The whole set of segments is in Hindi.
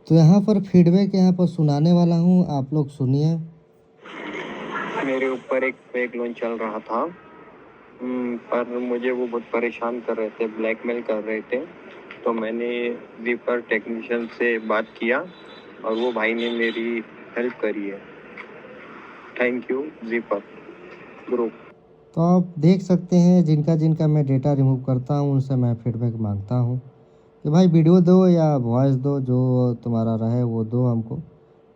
तो यहाँ पर फीडबैक यहाँ पर सुनाने वाला हूँ, आप लोग सुनिए। मेरे ऊपर एक फेक लोन चल रहा था, पर मुझे वो बहुत परेशान कर रहे थे, ब्लैकमेल कर रहे थे। तो मैंने वीपर टेक्नीशियन से बात किया और वो भाई ने मेरी हेल्प करी है। थैंक यू वीपर ग्रुप। तो आप देख सकते हैं जिनका जिनका मैं डेटा रिमूव करता हूँ उनसे मैं फीडबैक मांगता हूँ कि भाई वीडियो दो या वॉइस दो, जो तुम्हारा रहे वो दो हमको,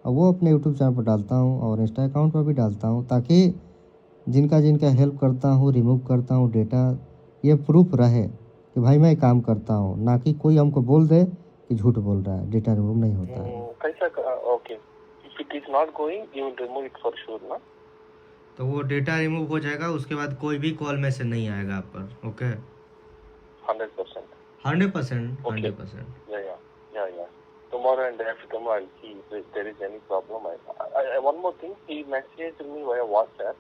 और वो अपने यूट्यूब चैनल पर डालता हूँ और इंस्टा अकाउंट पर भी डालता हूँ, ताकि जिनका जिनका हेल्प करता हूँ, रिमूव करता हूँ डेटा, ये प्रूफ रहे कि भाई मैं काम करता हूँ, ना कि कोई हमको बोल दे कि झूठ बोल रहा है, डेटा रिमूव नहीं होता है। कैसा? Okay, if it is not going you will remove it for sure ना? तो वो डेटा रिमूव हो जाएगा, उसके बाद कोई भी कॉल में से नहीं आएगा आप पर। Okay, 100%. 100%, Okay. 100%। Yeah. Tomorrow and day after tomorrow, I'll see if there is any problem. One more thing, he messaged me via WhatsApp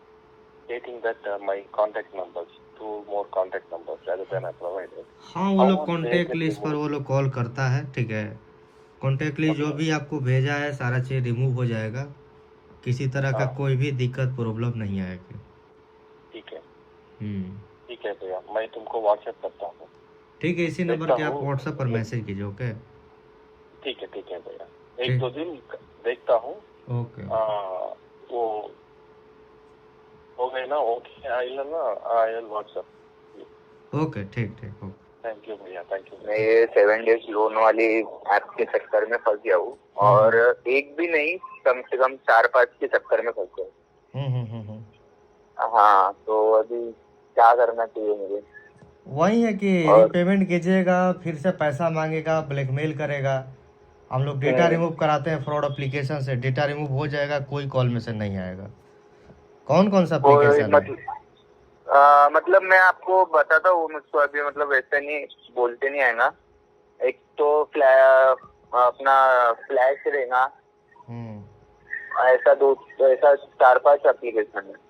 stating that my contact numbers, 2 more contact numbers rather than I provided. हाँ, वो How लोग are they contact get list पर removed? वो लोग कॉल करता है, ठीक है। कॉन्टैक्ट लिस्ट जो Okay. भी आपको भेजा है सारा चीज़ रिमूव हो जाएगा, किसी तरह का हाँ, कोई भी दिक्कत प्रॉब्लम नहीं आएगी। ठीक है हम्म, ठीक है भैया, मैं तुमको WhatsApp करता हूँ। ठीक है, इसी नंबर देखता के आप हूँ। व्हाट्सएप पर मैसेज कीजिए। ओके, ठीक है भैया, एक ठीक, दो दिन देखता हूँ। ओके, वो हो गए ना? Okay, I will WhatsApp। Okay, ठीक ठीक, ओके। थैंक यू भैया, थैंक यू। मैं ये 7 डेज लोन वाली ऐप के चक्कर में फंस गया हूँ, और एक भी नहीं, कम से कम 4-5 के चक्कर में फंस गया। हाँ, तो अभी क्या करना चाहिए मुझे? वही है कि और रीपेमेंट कीजिएगा, फिर से पैसा मांगेगा, ब्लैकमेल करेगा। हम लोग डेटा रिमूव कराते हैं फ्रॉड एप्लीकेशन से, डेटा रिमूव हो जाएगा, कोई कॉल में से नहीं आएगा। कौन कौन सा कोई एप्लीकेशन है? मतलब मैं आपको बताता हूँ, मुझको अभी मतलब वैसे नहीं बोलते नहीं आएगा। एक तो अपना फ्लैश रहेगा, ऐसा 4-5 एप्लीकेशन है।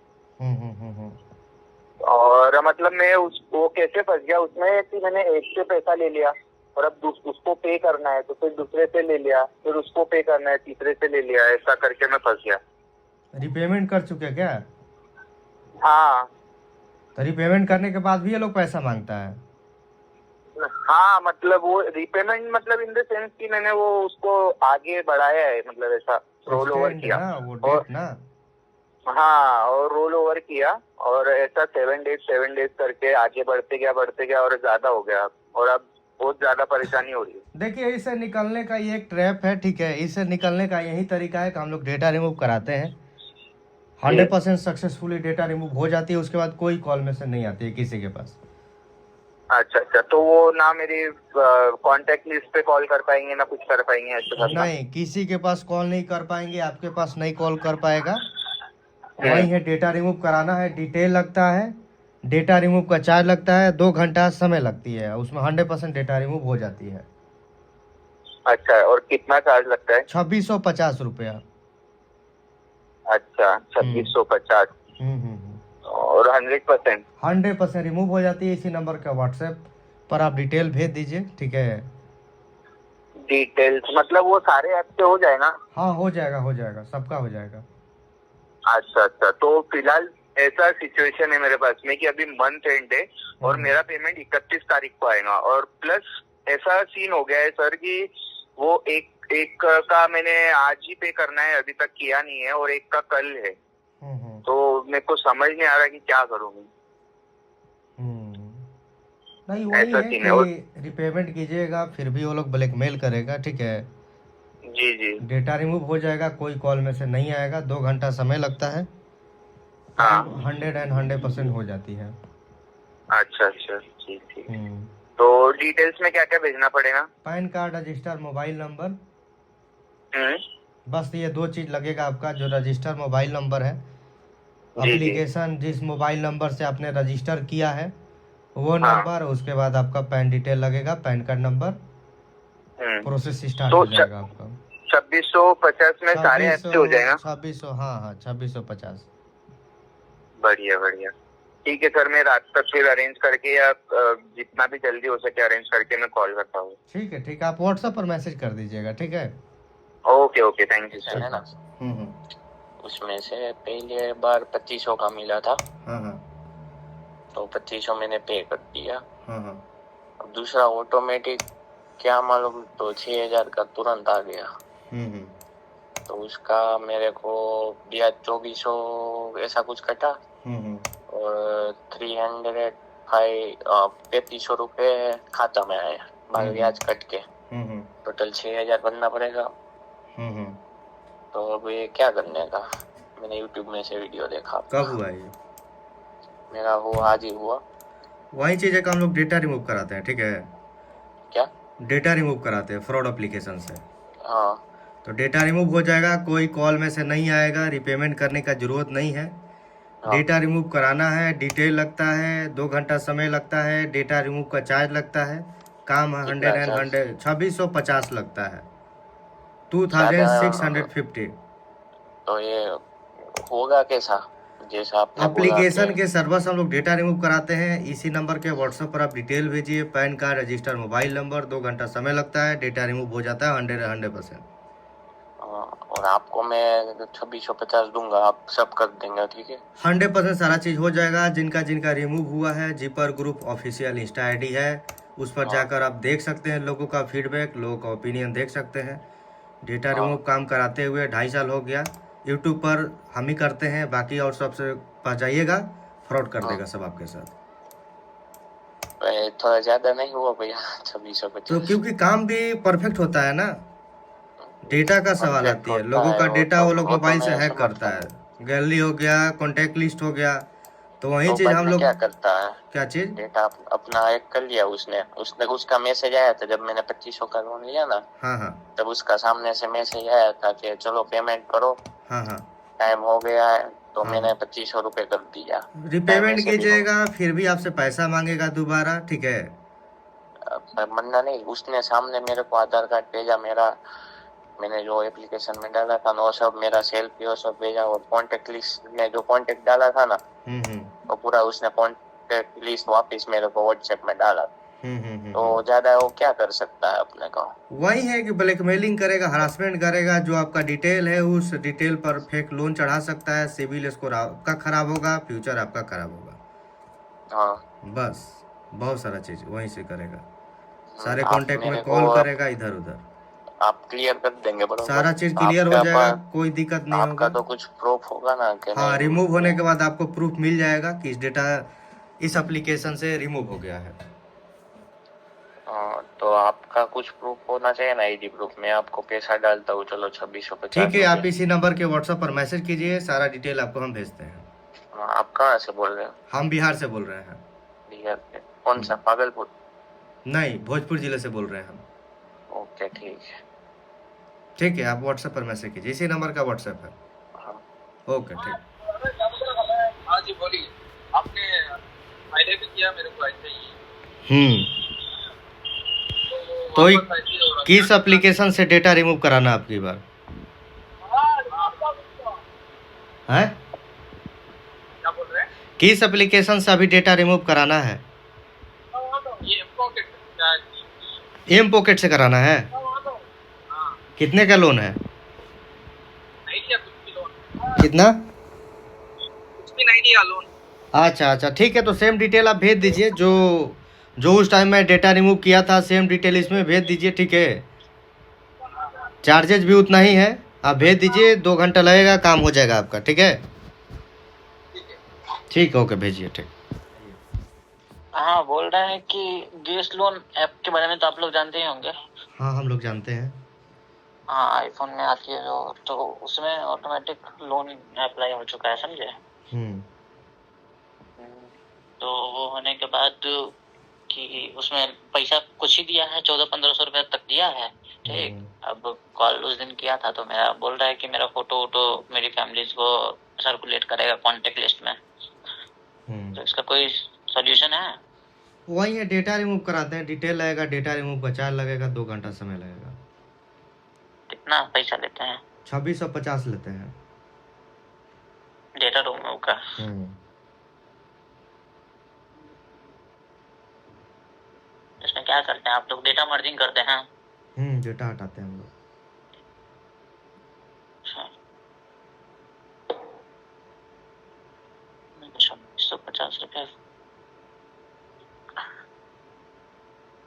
और मतलब मैं वो कैसे फंस गया उसमें कि मैंने एक से पैसा ले लिया, और अब उसको पे करना है, तो फिर दूसरे से ले लिया, फिर उसको पे करना है, तीसरे से ले लिया, ऐसा करके मैं फंस गया। रीपेमेंट कर चुके क्या? हाँ तो रीपेमेंट करने के बाद भी ये लोग पैसा मांगता है? हाँ, मतलब वो रीपेमेंट मतलब इन द सेंस कि मैंने वो उसको आगे बढ़ाया है, मतलब ऐसा रोल ओवर एक्सटेंड किया, ना, वो और डेट ना। हाँ, और रोल ओवर किया, और ऐसा 7 डेज करके आगे बढ़ते गया और ज्यादा हो गया, और अब बहुत ज्यादा परेशानी हो रही है। देखिए, इससे निकलने का ये एक ट्रैप है, ठीक है। इससे निकलने का यही तरीका है कि हम लोग डेटा रिमूव कराते हैं, 100% सक्सेसफुली डेटा रिमूव हो जाती है, उसके बाद कोई कॉल में से नहीं आती है किसी के पास। अच्छा, तो वो ना मेरी कांटेक्ट लिस्ट पे कॉल कर पाएंगे ना कुछ कर पाएंगे, ऐसा करना? नहीं, किसी के पास कॉल नहीं कर पाएंगे, आपके पास नहीं कॉल कर पाएगा। वही है, डेटा रिमूव कराना है, डिटेल लगता है, डेटा रिमूव का चार्ज लगता है, 2 घंटा समय लगती है, उसमें 100% डेटा रिमूव हो जाती है। अच्छा, और कितना चार्ज लगता है? 2650 रुपया। अच्छा, 2650। और 100%? 100% रिमूव हो जाती है। इसी नंबर का व्हाट्सएप पर आप डिटेल भेज दीजिए, ठीक है। डिटेल्स मतलब वो सारे ऐप से हो जाएगा? हाँ, हो जाएगा, सबका हो जाएगा। अच्छा, तो फिलहाल ऐसा सिचुएशन है मेरे पास में कि अभी मंथ एंड है, और मेरा पेमेंट 31 तारीख को आएगा, और प्लस ऐसा सीन हो गया है सर कि वो एक का मैंने आज ही पे करना है, अभी तक किया नहीं है, और एक का कल है, तो मेरे को समझ नहीं आ रहा कि क्या करूँ। नहीं, वही ऐसा है सीन है। और कि रिपेमेंट कीजिएगा, फिर भी वो लोग ब्लैकमेल करेगा, ठीक है। जी। डेटा रिमूव हो जाएगा, कोई कॉल में से नहीं आएगा, 2 घंटा समय लगता है, हाँ। 100% हो जाती है। अच्छा, ठीक। तो डिटेल्स में क्या क्या भेजना पड़ेगा? PAN card, register mobile number, hmm, बस ये 2 चीज़ लगेगा आपका। जो रजिस्टर मोबाइल नंबर है, जी। एप्लीकेशन जिस मोबाइल नंबर से आपने रजिस्टर किया है वो हाँ। नंबर, उसके बाद आपका पैन डिटेल लगेगा, pan card number, process start तो हो जाएगा आपका। 2650 में सारे ऐप से हो जाएगा? 2600, हाँ, 2650। बढ़िया। ठीक है सर, मैं रात तक फिर अरेंज करके, या जितना भी जल्दी हो सके अरेंज करके मैं कॉल करता हूँ। ठीक है, आप व्हाट्सएप पर मैसेज कर दीजिएगा, ठीक है। Okay okay, thank you sir. है ना। हम्म। उसमें से पहले बार 2500 का मिला था, हाँ हाँ तो 2500 मैंने पे कर दिया। हाँ हाँ। अब दूसरा ऑटोमेटिक क्या मालूम, तो 6000 का तुरंत आ गया। हम्म। तो उसका मेरे को ब्याज 2400 ऐसा कुछ कटा, हम्म। और 3500 रुपये खाता में आए ब्याज कट के। हम्म। टोटल 6000 भरना पड़ेगा। हम्म। तो अब ये क्या करने का। मैंने यूट्यूब में से वीडियो देखा। कब हुआ ये? मेरा वो आज ही हुआ। वही चीज़ है कि हम लोग डेटा रिमूव कराते हैं, ठीक है। क्या? डेटा रिमूव कराते हैं फ्रॉड एप्लीकेशन से। हाँ तो डेटा रिमूव हो जाएगा, कोई कॉल में से नहीं आएगा, रिपेमेंट करने का ज़रूरत नहीं है। हाँ। डेटा रिमूव कराना है, डिटेल लगता है, 2 घंटा समय लगता है, डेटा रिमूव का चार्ज लगता है, काम कितना 2650 लगता है, ज्यादा? 2650। तो ये होगा कैसा, जैसा आपने बोला एप्लीकेशन कि के सर्विस हम लोग डेटा रिमूव कराते हैं। इसी नंबर के व्हाट्सएप पर आप डिटेल भेजिए, pan card, register mobile number, 2 घंटा समय लगता है, डेटा रिमूव हो जाता है 100%। और आपको मैं 2650 दूंगा, आप सब कर देंगे, ठीक है? 100% सारा चीज़ हो जाएगा। जिनका जिनका रिमूव हुआ है, जीपर ग्रुप ऑफिशियल इंस्टा आईडी है, उस पर हाँ। जाकर आप देख सकते हैं लोगों का फीडबैक, लोगों का ओपिनियन देख सकते हैं। डेटा हाँ। रिमूव काम कराते हुए 2.5 साल हो गया। यूट्यूब पर हम ही करते हैं, बाकी और सबसे पास जाइएगा, फ्रॉड कर देगा सब आपके साथ। थोड़ा ज्यादा नहीं हुआ भैया? 2650 तो क्योंकि काम भी परफेक्ट होता है ना, डेटा का सवाल आती है, लोगों का डेटा वो लोग मोबाइल से हैक करता है। गैलरी हो गया, कॉन्टैक्ट लिस्ट हो गया, तो वही तो चीज़ बाद हम में लोग। क्या करता है, क्या चीज़? डेटा अपना हैक कर लिया उसने। उसका मैसेज आया था जब मैंने 2500 का लोन लिया ना, हाँ हाँ तब उसका सामने से मैसेज आया था कि चलो पेमेंट करो, हाँ हाँ टाइम हो गया है। तो हाँ। मैंने 2500 रुपये कर दिया। टाइम रिपेमेंट ऐसे भी हो, कीजिएगा, फिर भी आपसे पैसा मांगेगा दोबारा, ठीक है। मन्ना नहीं, उसने सामने मेरे को आधार कार्ड भेजा मेरा, मैंने जो एप्लीकेशन में डाला था ना वो सब, मेरा सेल्फी वो सब भेजा, और कॉन्टेक्ट लिस्ट में जो कॉन्टेक्ट डाला था ना वो पूरा उसने कॉन्टेक्ट लिस्ट वापस मेरे को व्हाट्सएप में डाला। तो ज्यादा वो क्या कर सकता है अपने को। वही है कि ब्लैकमेलिंग करेगा, हरासमेंट करेगा, जो आपका डिटेल है उस डिटेल पर फेक लोन चढ़ा सकता है, सिविल स्कोर आपका खराब होगा, फ्यूचर आपका खराब होगा। हाँ। बस बहुत सारा चीज वहीं से करेगा, सारे आप कांटेक्ट में मेरे कॉल को करेगा, इधर उधर आप क्लियर कर देंगे बरोबर? सारा चीज क्लियर हो जाएगा, कोई दिक्कत नहीं आपका होगा। तो कुछ प्रूफ होगा ना कि हाँ, नहीं? रिमूव होने के बाद आपको प्रूफ मिल जाएगा कि इस डेटा इस एप्लीकेशन से रिमूव हो गया है। तो आपका कुछ प्रूफ होना चाहिए ना, आईडी प्रूफ। मैं आपको पैसा डालता हूँ, चलो 2650। ठीक है, आप इसी नंबर के व्हाट्सएप पर मैसेज कीजिए, सारा डिटेल आपको हम भेजते हैं। आप कहाँ से बोल रहे हैं? हम बिहार से बोल रहे हैं। बिहार से? कौन सा, भागलपुर? नहीं, भोजपुर जिले से बोल रहे हैं हम। ओके ठीक है। ठीक है, आप व्हाट्सएप पर मैसेज कीजिए, इसी नंबर का व्हाट्सएप है। हाँ। ओके ठीक। हाँ जी बोलिए। आपने फायदे भी किया मेरे को ऐसे ही। तो वापस ऐसे ही हो रहा किस एप्लीकेशन से डेटा रिमूव कराना आपकी बार है? क्या बोल रहे हैं? किस एप्लीकेशन से अभी डेटा रिमूव कराना है? ये पॉकेट क्या है? एम पॉकेट से कराना है। हाँ, कितने का लोन है? नहीं लिया कुछ भी लोन, कितना? कुछ भी नहीं लिया लोन। अच्छा अच्छा, ठीक है, तो सेम डिटेल आप भेज दीजिए, जो जो उस टाइम में डेटा रिमूव किया था सेम डिटेल इसमें भेज दीजिए, ठीक है। चार्जेज भी उतना ही है, आप भेज दीजिए, 2 घंटा लगेगा, काम हो जाएगा आपका, ठीक है। ठीक है, ओके, भेजिए, ठीक। हाँ, बोल रहे हैं कि गैस लोन ऐप के बारे में तो आप लोग जानते ही होंगे। हाँ, हम लोग जानते हैं। हाँ, आईफोन में आती है जो, तो उसमें ऑटोमेटिक लोन अप्लाई हो चुका है, समझे? तो वो होने के बाद कि उसमें पैसा कुछ ही दिया है, 1400-1500 रुपये तक दिया है, ठीक। अब कॉल उस दिन किया था तो मेरा बोल रहा है कि मेरा फोटो वोटो मेरी फैमिली को सर्कुलेट करेगा कॉन्टेक्ट लिस्ट में। तो इसका कोई सोल्यूशन है? वही है, डेटा रिमूव कराते हैं, डिटेल लगेगा, डेटा रिमूव का चार्ज लगेगा, 2 घंटा समय लगेगा। कितना पैसा लेते हैं? 2650 लेते हैं डेटा रिमूव का। इसमें क्या करते हैं आप लोग? डेटा मर्जिंग करते हैं? डेटा हटाते हैं हम लोग। रुपये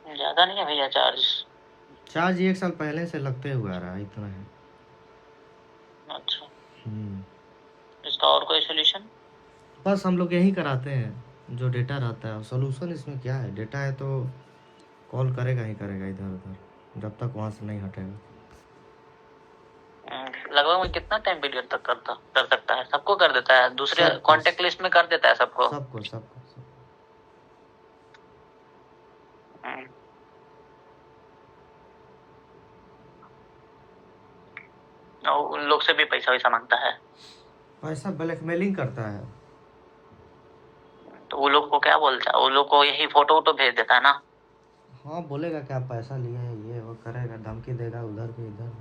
ज्यादा नहीं है भैया चार्ज? चार्ज 1 साल पहले से लगते हुए आ रहा है, इतना है। अच्छा, हम्म, इसका और कोई सोल्यूशन? बस हम लोग यही कराते हैं, जो डेटा रहता है। सोल्यूशन इसमें क्या है, डेटा है तो कॉल करेगा ही करेगा इधर उधर, जब तक वहाँ से नहीं हटेगा। लगभग में कितना टाइम पीरियड तक कर सकता है? सबको कर देता है? दूसरे सबको। कांटेक्ट लिस्ट में कर देता है सबको? सबको सबको सबको। हम्म। और उन लोग से भी पैसा वैसा मांगता है? पैसा ब्लैकमेलिंग करता है। तो वो लोग को क्या बोलता है? वो लोग को यही फोटो वोटो भेज देता है ना? हाँ, बोलेगा कि आप पैसा लिए हैं, ये वो करेगा, धमकी देगा, उधर भी इधर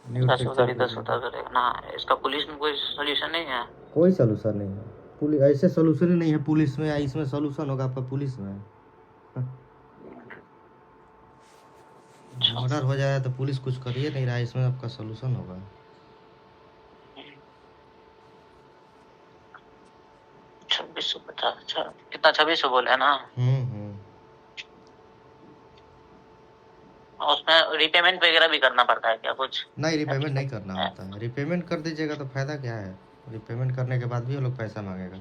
न्यूड 10 पिक्चर उधर भेजेगा। 10 उधर करेगा ना। इसका पुलिस में कोई सोल्यूशन नहीं है? कोई सोल्यूशन नहीं है पुलिस, ऐसे सोल्यूशन ही नहीं है पुलिस में। इसमें सोल्यूशन होगा आपका पुलिस में? मर्डर हो जाए तो पुलिस कुछ करिए नहीं रहा है, इसमें आपका सोल्यूशन होगा? 2650? अच्छा, कितना? 2600 बोले है ना? उसमें रिपेमेंट वगैरह भी करना पड़ता है क्या कुछ? नहीं, रिपेमेंट नहीं करना होता है। रिपेमेंट कर दीजिएगा तो फायदा क्या है? रिपेमेंट करने के बाद भी वो लोग पैसा मांगेगा।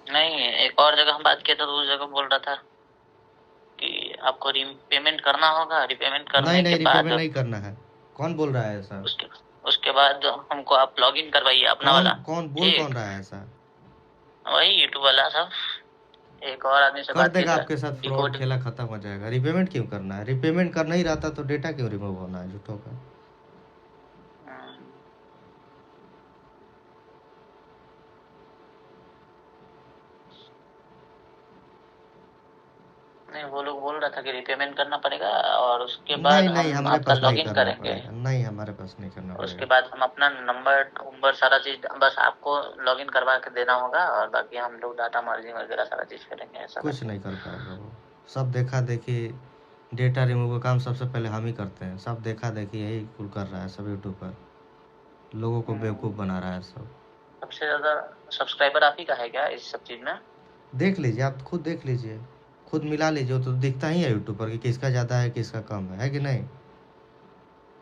नहीं, एक और जगह हम बात किया था तो उस जगह बोल रहा था कि आपको रिपेमेंट करना होगा। रिपेमेंट करने नहीं, के बाद रिपेमेंट नहीं करना है। कौन बोल रहा है ऐसा? उसके बाद हमको आप लॉगिन करवाइए अपना वाला। कौन बोल कौन रहा है ऐसा? वही यूट्यूब वाला सब। एक और आदमी से कर बात देगा, किया आपके साथ फ्रॉड खेला खत्म हो जाएगा। रिपेमेंट क्यों करना है? रिपेमेंट करना ही रहता तो डेटा क्यों रिमूव होना है झूठों का? नहीं, वो लोग बोल रहा था कि रिपेमेंट करना पड़ेगा और उसके बाद नहीं, हम हमारे आपका पास नहीं लॉगिन करना करेंगे। पड़ेगा। नहीं, हमारे पास नहीं करना उसके पड़ेगा। बाद हम अपना नंबर सारा चीज बस आपको लॉगिन करवा के देना होगा और बाकी हम लोग डाटा मार्जिन वगैरह सारा चीज करेंगे। ऐसा कुछ नहीं कर पाएगा वो। सब देखा देखी, डेटा रिमूव का काम सबसे पहले हम ही करते हैं। सब देखा देखी यही कुल कर रहा है सब यूट्यूब पर, लोगों को बेवकूफ़ बना रहा है सब। सबसे ज्यादा सब्सक्राइबर आप ही का है क्या इस सब चीज में? देख लीजिए, आप खुद देख लीजिए, खुद मिला लीजिए, तो दिखता ही है यूट्यूब पर कि किसका ज़्यादा है किसका कम है कि नहीं?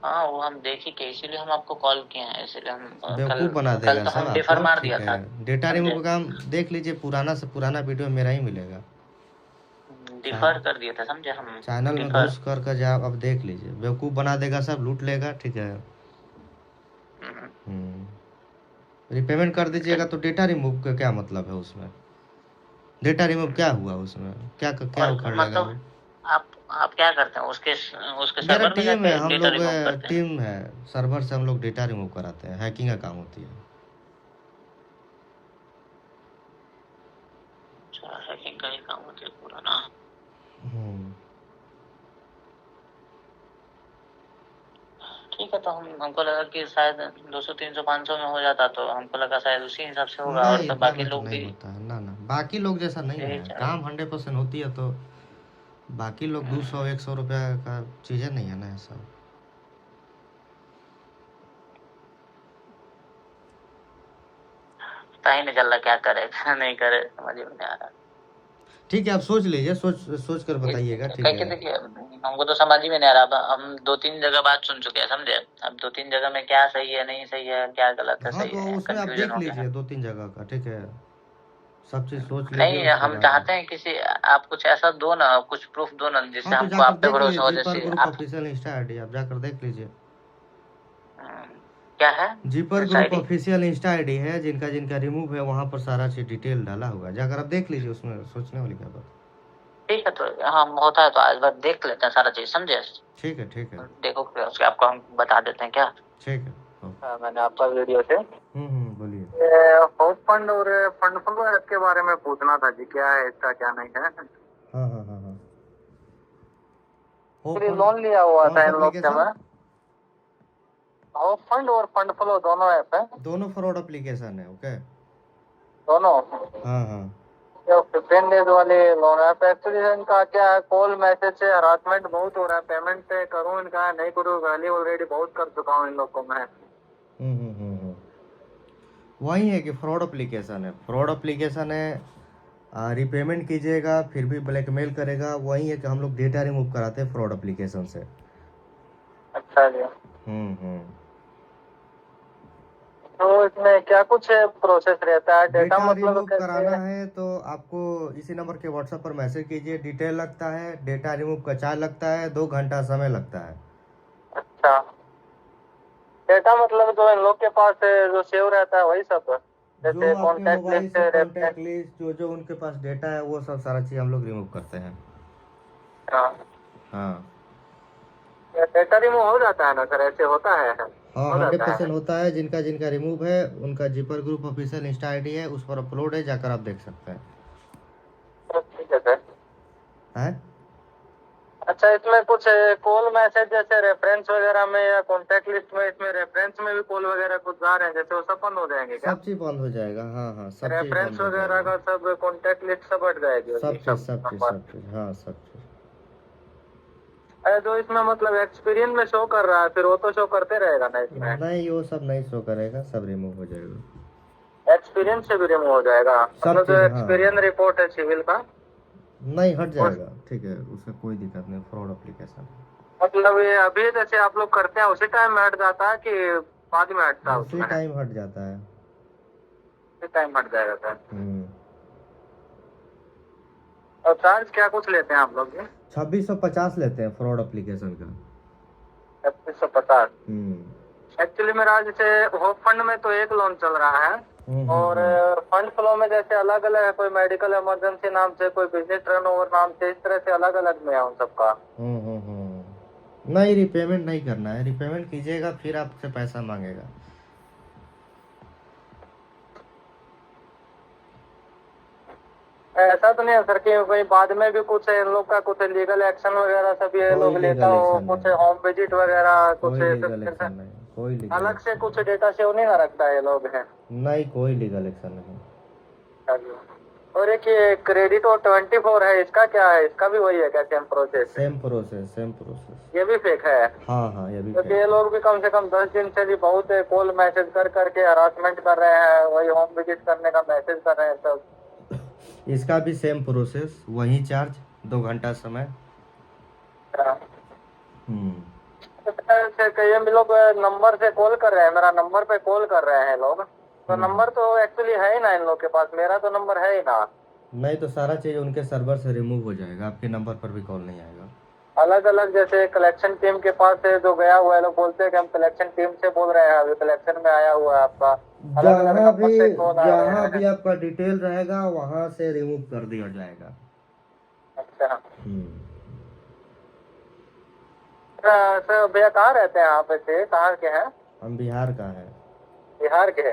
हाँ, वो हम देख ही के इसीलिए हम आपको कॉल किए हैं। इसीलिए हम बेवकूफ़ बना कल देगा तो सब हम आपको। डिफर मार ठीक दिया था। है, डेटा रिमूव का काम देख लीजिए, पुराना से पुराना वीडियो मेरा ही मिलेगा। डिफर कर दिए थे, समझे हम। चैनल में घुस कर जाओ, अब देख लीजिए, बेवकूफ़ बना देगा सब, लूट लेगा। ठीक है। रिपेमेंट कर दीजिएगा तो डेटा रिमूव का क्या मतलब है उसमें? डेटा रिमूव क्या हुआ उसमें? क्या उखाड़ लेगा वो? आप क्या करते हैं उसके मेरा सर्वर में टीम है, जाके हम डेटा लोग रिमूव करते हैं? टीम है, सर्वर से हम लोग डेटा रिमूव कराते हैं। हैकिंग का काम होती है। अच्छा, हैकिंग का ही काम होता है पूरा ना? ठीक है, तो हमको लगा कि शायद 200 300 500 में हो जाता, तो हमको लगा शायद उसी हिसाब से होगा। और नहीं, सब इतना बाकी में तो लोग नहीं भी होता है ना। बाकी लोग जैसा नहीं यही है, चाहे। काम 100% होती है तो बाकी लोग 200 100 रुपया का चीज़ें नहीं है ना ऐसा। पता ही नहीं चल रहा क्या करे क्या नहीं करे, समझ में नहीं आ रहा। ठीक है, आप सोच लीजिए, सोच कर बताइएगा। ठीक है। देखिए, हमको तो समझ ही में नहीं आ रहा। हम 2-3 जगह बात सुन चुके हैं, समझे। अब 2-3 जगह में क्या सही है नहीं सही है, क्या गलत है हाँ, सही तो है, उसमें आप कंफ्यूजन देख हो गया है। लीजिए 2-3 जगह का। ठीक है, सब चीज़ सोच लीजिए नहीं, उसके हम बाद। चाहते हैं किसी आप कुछ ऐसा दो ना, कुछ प्रूफ दो ना जिससे हाँ, तो हमको जाकर आप पे देख लीजिए, भरोसा हो। जीपर जैसे ग्रुप आप ऑफिशियल इंस्टा आईडी, आप जाकर देख लीजिए। क्या है जीपर insta group ID? Official insta ID है, जिनका जिनका रिमूव है वहाँ पर सारा चीज डिटेल डाला हुआ है। जाकर आप देख लीजिए, उसमें सोचने वाली क्या बात। ठीक है, तो हम होता है तो आज बार देख लेते हैं सारा चीज, समझे। ठीक है, ठीक है, देखो फिर उसके आपको हम बता देते हैं क्या। ठीक है। मैंने आपका वीडियो से बोलिए। होप फंड और फंड फ्लो ऐप के बारे में पूछना था जी, क्या है इसका क्या नहीं है। हाँ, हाँ, हाँ, हाँ। फिर लोन लिया हुआ था इन लोग से मैं। एप्लीकेशन होप फंड और फंड फ्लो दोनों ऐप है। दोनों फ्रॉड एप्लीकेशन है। ओके। दोनों। हाँ, हाँ। 15 डेज वाली लोन ऐप। एक्चुअली इनका क्या है, कॉल मैसेज से हरासमेंट बहुत हो रहा है। पेमेंट पे करूँ इनका नहीं करूँ, वैल्यू ऑलरेडी बहुत कर चुका हूँ इन लोग को मैं। वही है कि फ्रॉड एप्लीकेशन है, फ्रॉड एप्लीकेशन है। रिपेमेंट कीजिएगा फिर भी ब्लैकमेल करेगा। वही है कि हम लोग डेटा रिमूव कराते हैं फ्रॉड एप्लीकेशन से। अच्छा जी। हम्म। तो इसमें क्या कुछ प्रोसेस रहता है? डेटा डेटा मतलब रिमूव कैसे? कराना है तो आपको इसी नंबर के व्हाट्सएप पर मैसेज कीजिए। डिटेल लगता है, डेटा रिमूव का चार्ज लगता है, 2 घंटा समय लगता है। अच्छा, डेटा मतलब जो इन लोग के पास जो सेव रहता है वही सब, जो जैसे आपके कॉन्टैक्ट मोबाइल लिस्ट, से रेफरेंस? कॉन्टैक्ट लिस्ट, जो उनके पास डेटा है वो सब सारा चीज हम लोग रिमूव करते हैं। हाँ डेटा रिमूव हो जाता है ना सर? ऐसे होता है? हाँ, हो जाता 100% है? होता है। जिनका जिनका रिमूव है उनका जीपर ग्रुप ऑफिशियल इंस्टा आईडी है, उस पर अपलोड है, जाकर आप देख सकते हैं। तो ठीक है सर। हैं? अच्छा, इसमें कुछ कॉल मैसेज जैसे रेफरेंस वगैरह में या कॉन्टैक्ट लिस्ट में, इसमें रेफरेंस में भी कॉल वगैरह कुछ आ रहे हैं जैसे, वो सब बंद हो जाएंगे क्या? सब चीज बंद हो जाएगा। हाँ, सब चीज रेफरेंस बंद हो वगैरह जाएगा। का सब, कॉन्टैक्ट लिस्ट सब हट जाएगी सब होगी, चीज नंबर? हाँ सब चीज। जो इसमें मतलब एक्सपीरियंस में शो कर रहा है, फिर वो तो शो करते रहेगा ना इसमें? नहीं, वो सब नहीं शो करेगा, सब रिमूव हो जाएगा। एक्सपीरियंस से भी रिमूव हो जाएगा? सब मतलब जो चीज, एक्सपीरियंस रिपोर्ट है सिविल का, नहीं हट जाएगा। ठीक है, उसका कोई दिक्कत नहीं, फ्रॉड एप्लीकेशन। मतलब ये अभी जैसे आप लोग करते हैं उसी टाइम में हट जाता है कि बाद में हटता है उसी उसमें? टाइम हट जाता है। उसी टाइम हट जाएगा सर। हम्म। और चार्ज क्या कुछ लेते हैं आप लोग? 2650 लेते हैं फ्रॉड एप्लीकेशन का। 2650? हम्म। एक्चुअली मेरा जैसे होप फंड में तो एक लोन चल रहा है, और फंड फ्लो में जैसे अलग अलग है, कोई मेडिकल इमरजेंसी नाम से, कोई बिजनेस टर्नओवर नाम से, इस तरह से अलग अलग में है उन सबका। नहीं, रिपेमेंट नहीं करना है। रिपेमेंट कीजिएगा फिर आपसे पैसा मांगेगा। ऐसा तो नहीं है सर कि कोई बाद में भी कुछ इन लोग का कुछ लीगल एक्शन वगैरह सब ये लोग लेता हो, कुछ होम विजिट वगैरह कुछ लीगल एक्शन नहीं, कोई लीगल अलग से कुछ डेटा सेव नहीं ना रखता है ये लोग है? नहीं, कोई लीगल एक्शन नहीं। और एक ये क्रेडिट और 24 है, इसका क्या है? इसका भी वही है क्या, सेम प्रोसेस? Same process. ये भी फेक है? हाँ, ये भी क्योंकि ये लोग भी कम से कम 10 दिन से भी बहुत कॉल मैसेज कर करके हरासमेंट कर रहे हैं, वही होम विजिट करने का मैसेज कर रहे हैं सब। इसका भी सेम प्रोसेस, वही चार्ज, 2 घंटा समय। ये लोग नंबर से कॉल कर रहे हैं, मेरा नंबर पे कॉल कर रहे हैं लोग, तो नंबर तो एक्चुअली है ही ना इन लोग के पास, मेरा तो नंबर है ही ना। नहीं तो सारा चीज उनके सर्वर से रिमूव हो जाएगा, आपके नंबर पर भी कॉल नहीं आएगा। अलग अलग जैसे कलेक्शन टीम के पास है जो गया हुआ है, लोग बोलते हैं कि हम कलेक्शन टीम से बोल रहे हैं, अभी कलेक्शन में आया हुआ है आपका। जहाँ भी आपका डिटेल रहेगा वहाँ से रिमूव कर दिया जाएगा। अच्छा सर, भैया कहाँ रहते हैं आप? ऐसे कहाँ के हैं? हम बिहार का है। बिहार के?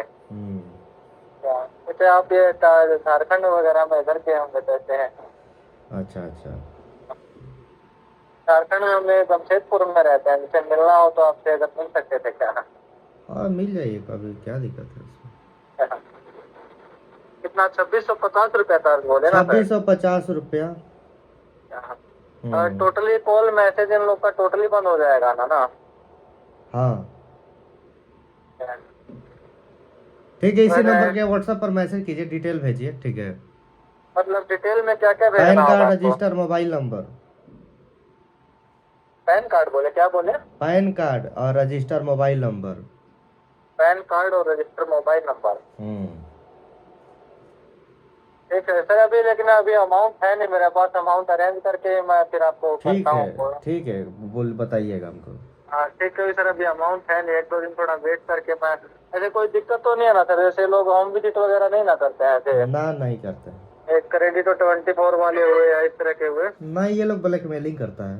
अच्छा, आप ये झारखंड वगैरह में इधर के होंगे कहते हैं? अच्छा। झारखंड में हमें जमशेदपुर में रहते हैं, जैसे मिलना हो तो आपसे अगर मिल सकते थे क्या? हाँ, मिल जाइए कभी, क्या दिक्कत है उसमें। कितना? 2650 रुपया चार्ज बोले ना? 2650 रुपया। टोटली कॉल मैसेज इन लोग का टोटली बंद हो जाएगा ना? हाँ ठीक है, इसी नंबर के व्हाट्सएप पर मैसेज कीजिए, डिटेल भेजिए। ठीक है, मतलब डिटेल में क्या क्या पैन भेजना होगा? Card, register mobile number. Pan card बोले? क्या बोले? पैन कार्ड और register mobile number. Pan card और रजिस्टर मोबाइल नंबर। ठीक है सर, अभी लेकिन अभी अमाउंट है नहीं मेरे पास, अमाउंट अरेंज करके मैं फिर आपको करता हूँ। ठीक है, बोल बताइएगा हमको। हाँ ठीक है सर, अभी अमाउंट है नहीं, 1-2 दिन थोड़ा वेट करके मैं, ऐसे कोई दिक्कत तो नहीं है ना सर? जैसे लोग होम विजिट वगैरह नहीं ना करते हैं ऐसे? ना, नहीं करते हैं। एक क्रेडिट और 24 वाले हुए या इस तरह के हुए? नहीं, ये लोग ब्लैकमेलिंग करता है।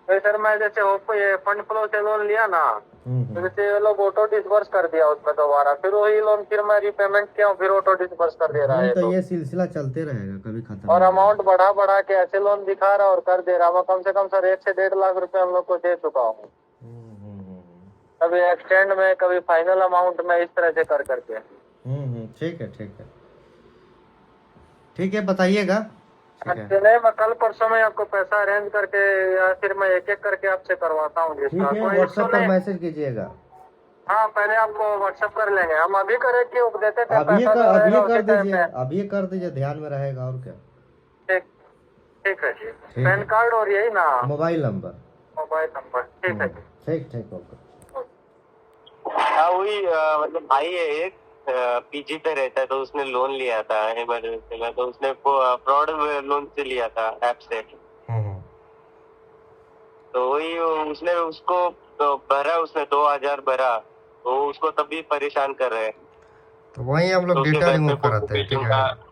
तो सर मैं जैसे ये फंड फ्लो से लोन लिया ना, तो जैसे ये लोग ऑटो डिसबर्स कर दिया उसमें दोबारा, फिर वही लोन फिर मैं रीपेमेंट किया फिर ऑटो डिसबर्स कर दे रहा है। तो ये सिलसिला चलते रहेगा, कभी खत्म और अमाउंट बढ़ा बढ़ा के ऐसे लोन दिखा रहा और कर दे रहा। मैं कम से कम सर 1 से 1.5 लाख रुपए हम लोग को दे चुका हूँ, कभी एक्सटेंड में, कभी फाइनल अमाउंट में, इस तरह से कर करके। ठीक है, बताइएगा। नहीं, मैं कल परसों में आपको पैसा अरेंज करके या फिर मैं एक एक करके आपसे करवाता हूँ। ठीक है, व्हाट्सएप पर मैसेज कीजिएगा। हाँ पहले आपको व्हाट्सएप कर लेंगे हम, अभी करे कि देते थे अब ये पैसा कर, जो अब रहेगा ये उसी कर टाइम दीजिए, पे। अब ये कर दीजिए, ध्यान में रहेगा और क्या। ठीक ठीक है जी। ठीक पैन है, कार्ड और यही ना मोबाइल नंबर। मोबाइल नंबर, ठीक है जी। ठीक ठीक, ओके। हाँ वही मतलब भाई है एक पीजी पे रहता है, तो उसने लोन लिया था इमरजेंसी में, तो उसने फ्रॉड लोन से लिया था ऐप से। तो वही उसने उसको तो भरा, उसने 2000 भरा, तो उसको तभी परेशान कर रहे हैं। तो वहीं हम तो लोग उसके डेटा घर पे रिमूव फोटो कराते हैं, ठीक भेजूंगा। है।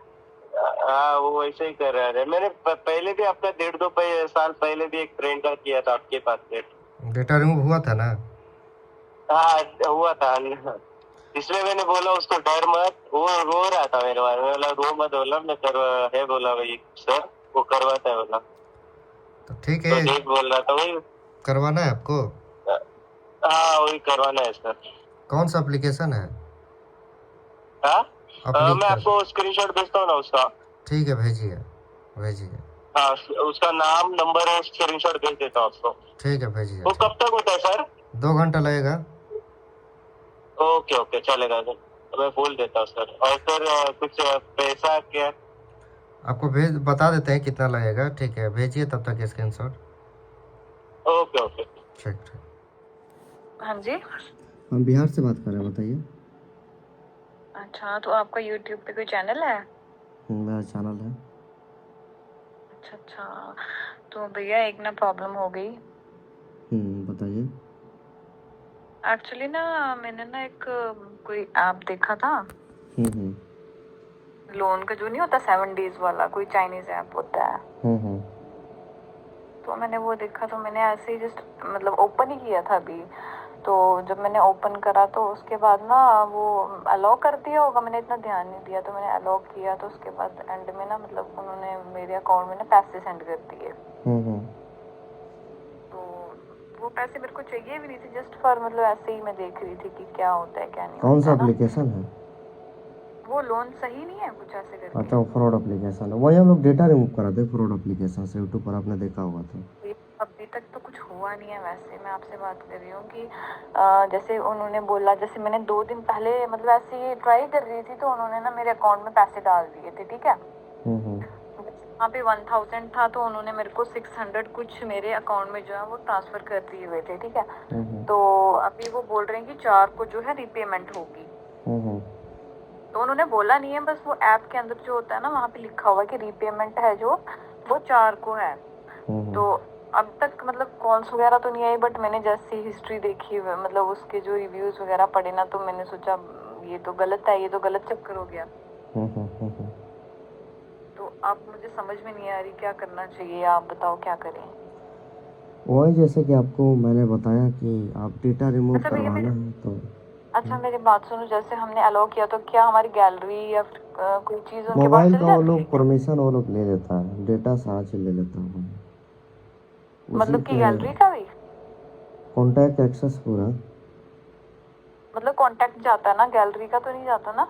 हाँ वो वैसे ही कर रहा है। मैंने पहले भी अपना 1.5-2 साल पहले भी एक फ्रेंड का किया था आपके पास से। डेटा रिमूव हुआ था ना। हाँ हुआ था। इसलिए मैंने बोला उसको डर मत, वो रो रहा था मेरे बारे में, बोला रो मत, बोला मैं है, बोला भाई सर वो करवाता है, बोला तो ठीक तो है, देख बोल रहा था वही। करवाना है आपको। हाँ वही करवाना है सर। कौन सा एप्लीकेशन है? हाँ मैं एप्लीकेशन, आपको स्क्रीनशॉट भेजता हूँ ना उसका। ठीक है, भेजिए भेजिए। हाँ उसका नाम नंबर और स्क्रीनशॉट भेज देता हूँ आपको। ठीक है, भेजिए। वो कब तक होता है सर? 2 घंटा लगेगा। ओके ओके चलेगा सर, तो मैं बोल देता हूँ सर। और सर कुछ पैसा क्या? आपको भेज बता देते हैं कितना लगेगा, ठीक है, भेजिए तब तक स्क्रीनशॉट। Okay okay. ठीक ठीक। हाँ जी। हम बिहार से बात कर रहे हैं, बताइए। अच्छा, तो आपका यूट्यूब पे कोई चैनल है? मेरा चैनल है। अच्छा अच्छा, तो भैया एक ना प्रॉब्लम हो गई। बताइए। एक्चुअली ना मैंने ना एक कोई ऐप देखा था, लोन का जो नहीं होता 7 days वाला, कोई चाइनीज ऐप होता है। तो मैंने वो देखा, तो मैंने ऐसे ही जस्ट मतलब ओपन ही किया था अभी। तो जब मैंने ओपन करा तो उसके बाद ना वो अलाउ कर दिया होगा, मैंने इतना ध्यान नहीं दिया, तो मैंने अलाउ किया, तो उसके बाद एंड में ना मतलब उन्होंने मेरे अकाउंट में ना पैसे सेंड कर दिए। तो वो पैसे मेरे को चाहिए भी नहीं थे, जस्ट फॉर मतलब ऐसे ही मैं देख रही थी कि क्या होता है क्या नहीं होता। कौन सा एप्लीकेशन है? वो लोन सही नहीं है कुछ ऐसे करके। अच्छा, वो फ्रॉड एप्लीकेशन है, वही हम लोग डेटा रिमूव कराते हैं फ्रॉड एप्लीकेशन से। यूट्यूब पर आपने देखा होगा। तो अभी तक तो कुछ हुआ नहीं है। वैसे मैं आपसे बात कर रही हूँ कि जैसे उन्होंने बोला, जैसे मैंने 2 दिन पहले मतलब ऐसे ही ट्राई कर रही थी, तो उन्होंने ना मेरे अकाउंट में पैसे डाल दिए थे, ठीक है। वहाँ पे 1000 था, तो उन्होंने मेरे को 600 कुछ मेरे अकाउंट में जो है वो ट्रांसफर कर दिए हुए थे, ठीक है। तो अभी वो बोल रहे हैं कि 4 को जो है रीपेमेंट होगी। तो उन्होंने बोला नहीं है, बस वो ऐप के अंदर जो होता है ना वहाँ पे लिखा हुआ है कि रीपेमेंट है जो वो 4 को है। तो अब तक मतलब कॉल्स वगैरह तो नहीं आई, बट मैंने जैसी हिस्ट्री देखी मतलब उसके जो रिव्यूज वगैरह पढ़े ना, तो मैंने सोचा ये तो गलत है, ये तो गलत चक्कर हो गया। तो अब मुझे समझ में नहीं आ रही क्या करना चाहिए, आप बताओ क्या करें। वही जैसे कि आपको मैंने बताया कि आप डेटा रिमूव करवाना है तो। अच्छा मेरी बात सुनो, जैसे हमने अलाउ किया तो क्या हमारी गैलरी या फिर कोई चीज उनके पास मोबाइल चल का वो जाती लोग है? परमिशन वो लोग ले लेता है, डेटा सारा चीज ले लेता है। मतलब कि गैलरी का भी कॉन्टैक्ट एक्सेस पूरा, मतलब कांटेक्ट जाता है ना, गैलरी का तो नहीं जाता ना?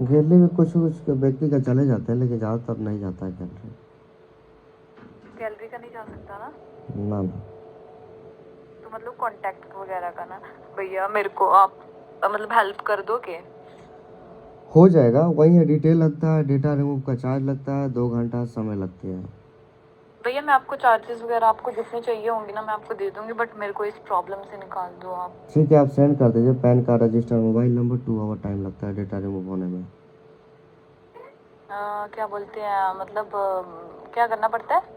गैलरी में कुछ कुछ व्यक्ति का चले जाते हैं, लेकिन ज़्यादातर नहीं जाता है गैलरी। गैलरी का नहीं जा सकता ना? ना। तो मतलब कांटेक्ट वगैरह का ना। भैया मेरे को आप मतलब हेल्प कर दो के? हो जाएगा, वही है, डिटेल लगता है, डेटा रिमूव का चार्ज लगता है, 2 घंटा समय लगती है। भैया मैं आपको चार्जेस वगैरह आपको जितने चाहिए होंगे ना मैं आपको दे दूंगी, बट मेरे को इस प्रॉब्लम से निकाल दो आप। ठीक है, आप सेंड कर दीजिए PAN card, register, mobile number. 2 hour time लगता है डेटा रिमूव होने में। क्या बोलते हैं मतलब क्या करना पड़ता है?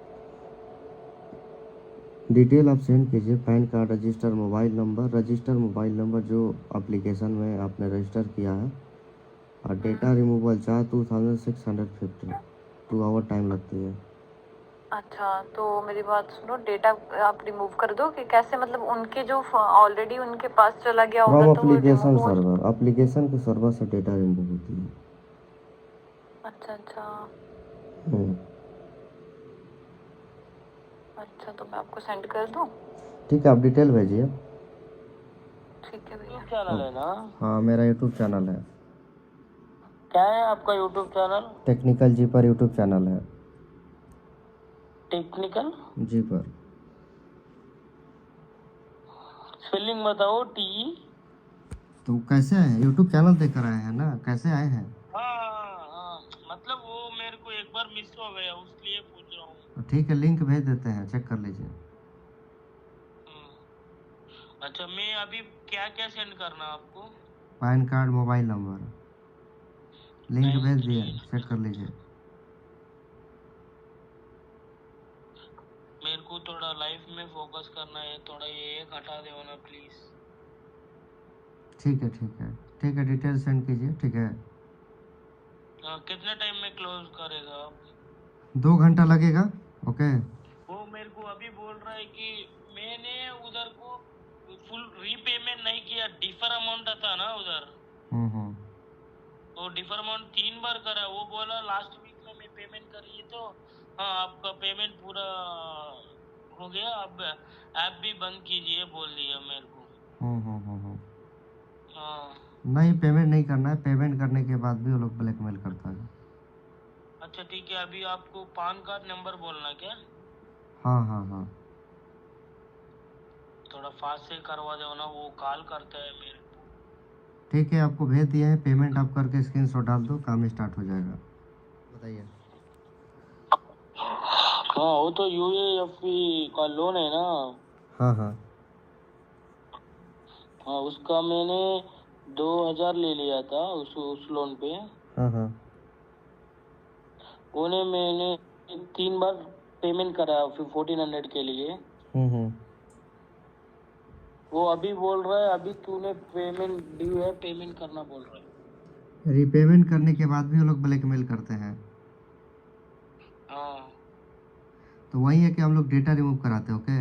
डिटेल आप सेंड कीजिए, PAN card, register, mobile number, register mobile number जो एप्लीकेशन में आपने रजिस्टर किया है, और data removal charge 2650। 2 hour time लगती है। अच्छा तो मेरी बात सुनो, डेटा आप रिमूव कर दो कि कैसे? मतलब उनके जो ऑलरेडी उनके पास चला गया फ्रॉम होगा तो वो एप्लीकेशन रिमूव हो। सर्वर, एप्लीकेशन के सर्वर से डेटा रिमूव होती है। अच्छा अच्छा अच्छा, तो मैं आपको सेंड कर दूं? ठीक है, आप डिटेल भेजिए। ठीक है भैया। चैनल है ना? हाँ, मेरा यूट्यूब चैनल है। क्या है आपका यूट्यूब चैनल? टेक्निकल जी पर यूट्यूब चैनल है। टेक्निकल जी पर। स्पेलिंग बताओ। तो कैसे आए हैं? यूट्यूब चैनल देखकर आए हैं ना, कैसे आए हैं? हाँ, मतलब वो मेरे को एक बार मिस हो गया, उसलिए पूछ रहा हूँ। तो ठीक है, लिंक भेज देते हैं, चेक कर लीजिए। अच्छा, मैं अभी क्या क्या सेंड करना आपको? Pan card, mobile number, link भेज दिया, चेक कर लीजिए। मेरे को थोड़ा लाइफ में फोकस करना है, थोड़ा ये एक हटा दो ना प्लीज। ठीक है ठीक है ठीक है, डिटेल सेंड कीजिए, ठीक है। कितने टाइम में क्लोज करेगा आप? 2 घंटा लगेगा। ओके। वो मेरे को अभी बोल रहा है कि मैंने उधर को फुल रीपेमेंट नहीं किया, डिफर अमाउंट था ना उधर, वो डिफर अमाउंट 3 बार करा। वो बोला लास्ट वीक में मैं पेमेंट करी तो हाँ आपका पेमेंट पूरा हो गया, अब ऐप भी बंद कीजिए बोल दिया मेरे को। हाँ। नहीं, पेमेंट नहीं करना है, पेमेंट करने के बाद भी वो लोग ब्लैकमेल करता है। अच्छा ठीक है, अभी आपको पान कार्ड नंबर बोलना क्या? हाँ हाँ हाँ, थोड़ा फास्ट से करवा दो ना, वो कॉल करता है मेरे को। ठीक है, आपको भेज दिया है, पेमेंट आप करके स्क्रीनशॉट डाल दो, काम स्टार्ट हो जाएगा। बताइए। हाँ, वो तो यूएएफपी का लोन है ना। हाँ हाँ हाँ, उसका मैंने 2000 ले लिया था उस लोन पे। हाँ हाँ उन्हें मैंने 3 बार पेमेंट करा, फिर 1400 के लिए। वो अभी बोल रहा है अभी तूने पेमेंट दी है, पेमेंट करना बोल रहा है। रीपेमेंट करने के बाद भी वो लोग ब्लैकमेल करते हैं। हाँ। तो वही है कि हम लोग डेटा रिमूव कराते हैं। ओके।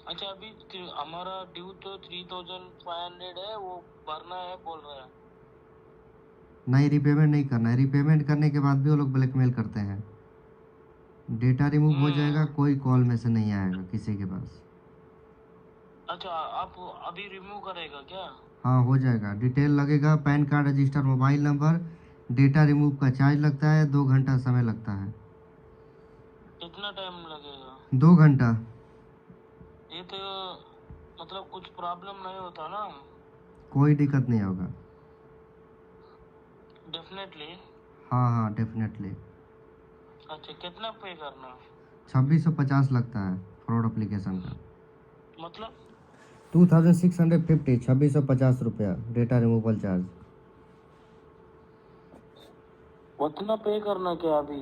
अच्छा, अभी हमारा ड्यू तो 3500 है, वो भरना है बोल रहा है। नहीं, रीपेमेंट नहीं करना है, रीपेमेंट करने के बाद भी वो लोग ब्लैकमेल करते हैं। डेटा रिमूव हो जाएगा, कोई कॉल में से नहीं आएगा किसी के पास। अच्छा, आप अभी रिमूव करेगा क्या? हाँ, हो जाएगा। डिटेल लगेगा, pan card, register, mobile number, data remove का चार्ज लगता है, 2 घंटा समय लगता है। कितना टाइम लगेगा? 2 घंटा। ये तो मतलब कुछ प्रॉब्लम नहीं होता ना? कोई दिक्कत नहीं होगा। डेफिनेटली। हाँ हाँ, डेफिनेटली। अच्छा, कितना पे करना? 2650 लगता है फ्रॉड एप्लीकेशन का। मतलब 2650, 2650 रुपया डेटा रिमूवल चार्ज। उतना पे करना क्या अभी?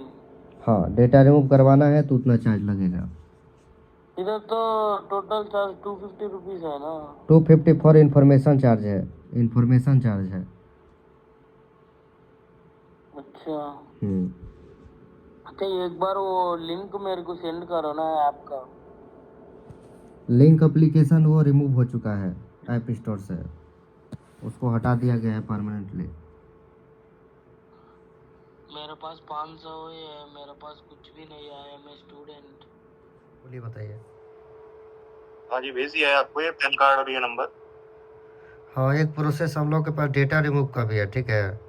हाँ, डेटा रिमूव करवाना है तो उतना चार्ज लगेगा। इधर तो टोटल चार्ज 250 रुपीज है ना? 250 फॉर इन्फॉर्मेशन चार्ज है, इन्फॉर्मेशन चार्ज है। अच्छा। हम्म। अच्छा, एक बार वो लिंक मेरे को सेंड करो ना ऐप का। लिंक एप्लीकेशन वो रिमूव हो चुका है ऐप स्टोर से, उसको हटा दिया गया है परमानेंटली। मेरे पास 500 ही है, मेरे पास कुछ भी नहीं आया, मैं स्टूडेंट। बोलिए, बताइए। हाँ जी, भेज दिया है आपको ये पैन कार्ड और ये नंबर। हाँ, एक प्रोसेस हम लोग के पास डेटा रिमूव का भी है, ठीक है।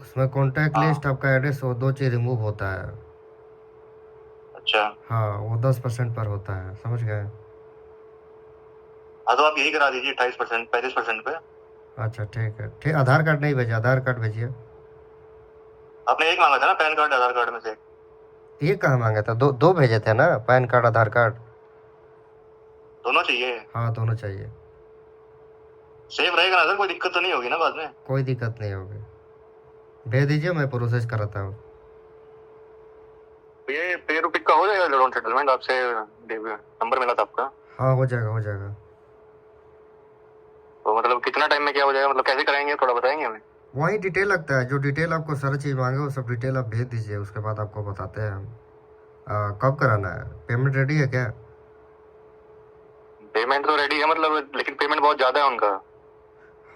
उसमें कॉन्टैक्ट लिस्ट, आपका एड्रेस, वो 2 चीज़ रिमूव होता है। अच्छा। हाँ, वो 10% पर होता है, समझ गए। हाँ, तो आप यही करा दीजिए 28%, 35% पे। अच्छा ठीक है, ठीक। आधार कार्ड नहीं भेजिए, आधार कार्ड भेजिए। आपने एक मांगा था ना, पैन कार्ड आधार कार्ड में से? ये कहाँ मांगा था? दो भेजे थे ना, पैन कार्ड, आधार कार्ड। दोनों चाहिए? हाँ, दोनों चाहिए। सेफ रहेगा ना सर? कोई दिक्कत तो नहीं होगी ना बाद में? कोई दिक्कत नहीं होगी, भेज दीजिए, मैं प्रोसेस कराता हूँ। ये पे रुपीक का हो जाएगा लोन सेटलमेंट? आपसे नंबर मिला था आपका। हाँ, हो जाएगा हो जाएगा। तो मतलब कितना टाइम में क्या हो जाएगा, मतलब कैसे कराएंगे, थोड़ा बताएंगे हमें? वही डिटेल लगता है, जो डिटेल आपको सारी चीज़ मांगे वो सब डिटेल आप भेज दीजिए, उसके बाद आपको बताते हैं हम। कब कराना है? पेमेंट रेडी है क्या? पेमेंट तो रेडी है मतलब, लेकिन पेमेंट बहुत ज्यादा है उनका।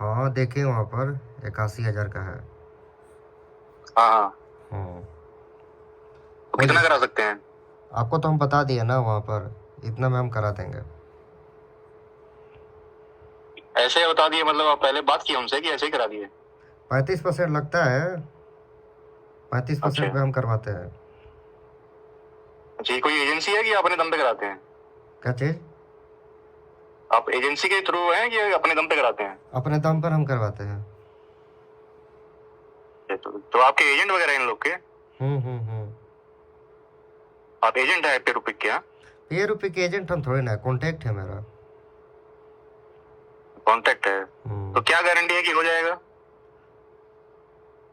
हाँ, देखे वहाँ पर 81,000 का है। हाँ हाँ। तो कितना करा सकते हैं? आपको तो हम बता दिए ना वहाँ पर, इतना में हम करा देंगे। ऐसे बता दिए मतलब? आप पहले बात की हमसे कि ऐसे ही करा दिए? 35% लगता है, 35% पे हम करवाते हैं। जी, कोई एजेंसी है कि अपने दम पे कराते हैं? क्या चीज़? आप एजेंसी के थ्रू हैं कि अपने दम पे कराते हैं? अपने दम पर हम करवाते हैं। तो आपके एजेंट वगैरह इन लोग के? हम्म। आप एजेंट है पेरूपिक के? पे रुपये के एजेंट हम थोड़े ना, कॉन्टैक्ट है मेरा। कॉन्टैक्ट है तो क्या गारंटी है कि हो जाएगा?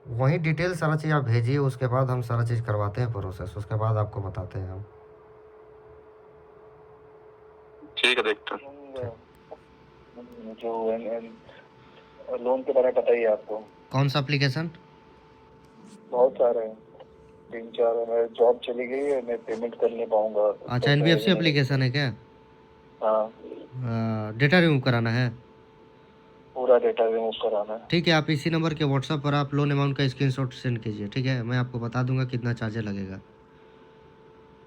वही डिटेल सारा चीज़ आप भेजिए, उसके बाद हम सारा चीज़ करवाते हैं प्रोसेस, उसके बाद आपको बताते हैं हम। ठीक है, देखते हैं। जो लोन के बारे में बताइए आपको। कौन सा एप्लीकेशन? बहुत सारे हैं, 3-4 है। मेरी जॉब चली गई है, मैं पेमेंट कर नहीं पाऊंगा। अच्छा, NBFC एप्लीकेशन है क्या? हाँ, डेटा रिमूव कराना है? पूरा डेटा रिमूव कराना है। ठीक है, आप इसी नंबर के व्हाट्सएप पर आप लोन अमाउंट का स्क्रीनशॉट सेंड कीजिए, ठीक है? मैं आपको बता दूंगा कितना चार्ज लगेगा।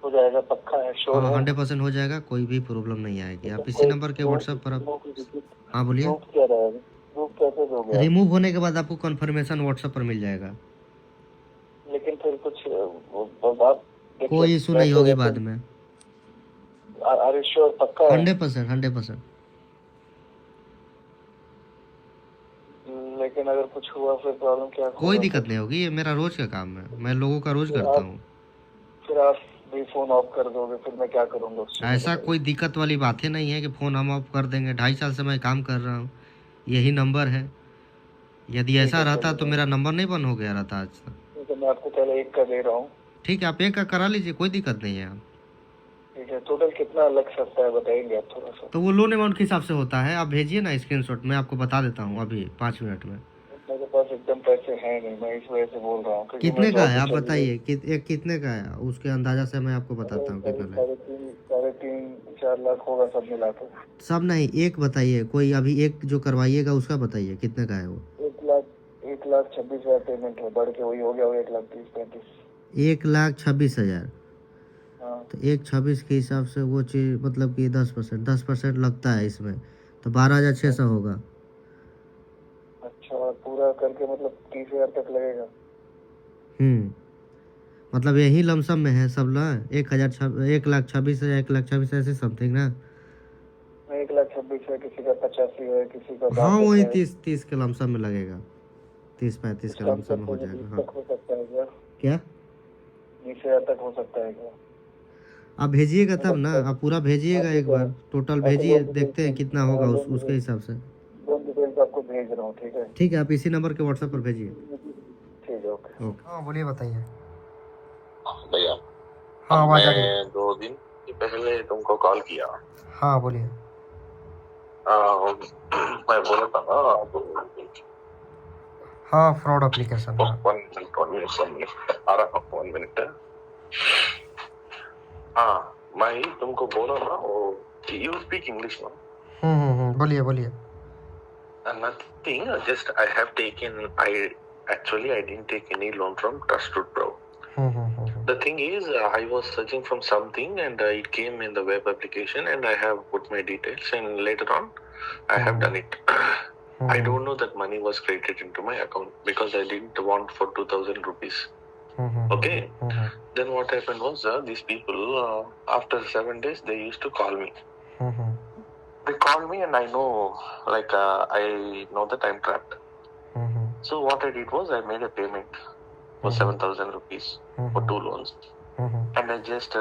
हो जाएगा, पक्का है? श्योर हाँ, है? 100% हो जाएगा, कोई भी प्रॉब्लम नहीं आएगी। आप इसी नंबर के व्हाट्सएप पर आप, हाँ बोलिए। प्रूफ क्या रहेगा? प्रूफ कैसे दोगे? रिमूव होने के बाद आपको कंफर्मेशन व्हाट्सएप पर मिल जाएगा। लेकिन फिर कुछ बात कोई इशू नहीं होगी बाद में। Are you sure? पक्का है? 100%। लेकिन अगर कुछ हुआ फिर प्रॉब्लम क्या? कोई दिक्कत नहीं होगी, ये मेरा रोज का काम है, मैं लोगों का रोज करता हूँ। फिर आप भी फोन ऑफ कर दोगे, फिर मैं क्या करूँगा? ऐसा कोई दिक्कत वाली बात ही नहीं है कि फ़ोन हम ऑफ कर देंगे। 2.5 साल से मैं काम कर रहा हूँ, यही नंबर है। यदि ऐसा रहता तो मेरा नंबर नहीं बंद हो गया रहता आज तक। तो मैं आपको पहले 1 का दे रहा हूँ। ठीक है, आप 1 का करा लीजिए, कोई दिक्कत नहीं है। ठीक है, टोटल कितना लग सकता है बताएंगे आप थोड़ा सा? तो वो लोन अमाउंट के हिसाब से होता है, आप भेजिए ना स्क्रीनशॉट, मैं आपको बता देता हूँ अभी 5 मिनट में। मेरे पास एकदम पैसे हैं नहीं, मैं इस वजह से बोल रहा हूँ। कितने का है आप बताइए, कितने का है, उसके अंदाजा से मैं आपको बताता हूँ कितना है। 3.5-4 लाख होगा सब मिला के। सब नहीं, एक बताइए, कोई अभी एक जो करवाइएगा उसका बताइए कितने का है वो। 1,26,000 पेमेंट है, बढ़ के वही हो गया, 1,30,35। 1,26,000। हाँ, तो 1,26 के हिसाब से वो चीज़ मतलब कि 10% लगता है इसमें, तो 12,600 होगा। अच्छा, पूरा करके मतलब 30,000 तक लगेगा? मतलब यही लमसम में है सब ना, 1,26,000 1,26,000 ऐसे समथिंग ना। 1,26,000 है, किसी का 85 है, किसी का 62 हाँ, वही है। 30 के लमसम में लगेगा, 30-35 के लमसम में हो जाएगा। हाँ, हो सकता है क्या? क्या 20,000 तक हो सकता है क्या? आप भेजिएगा तब ना, आप पूरा भेजिएगा, एक बार टोटल भेजिए, देखते हैं कितना होगा उसके हिसाब से। लोन डिटेल्स आपको भेज रहा हूँ, ठीक है? ठीक है, आप इसी नंबर के व्हाट्सएप पर भेजिए। ठीक है, ओके। हाँ बोलिए, बताइए। भैया, हाँ, आवाज़ आ रही है। मैं 2 दिन पहले तुमको कॉल किया। हाँ बोलिए। मैं बोला था ना, हाँ, फ्रॉड एप्लीकेशन। हाँ 1 मिनट आ रहा हूँ, 1 मिनट। हाँ, मैं तुमको बोला ना, वो यू स्पीक इंग्लिश ना? बोलिए। Nothing, just I have taken, I didn't take any loan from Trusted Bro. The thing is, I was searching from something and it came in the web application and I have put my details and later on I have done it. I don't know that money was credited into my account because I didn't want for 2,000 rupees. Okay. Then what happened was, these people, after 7 days, they used to call me. They called me and I know, I know that I'm trapped. So what I did was I made a payment for 7,000 rupees for 2 loans. And I just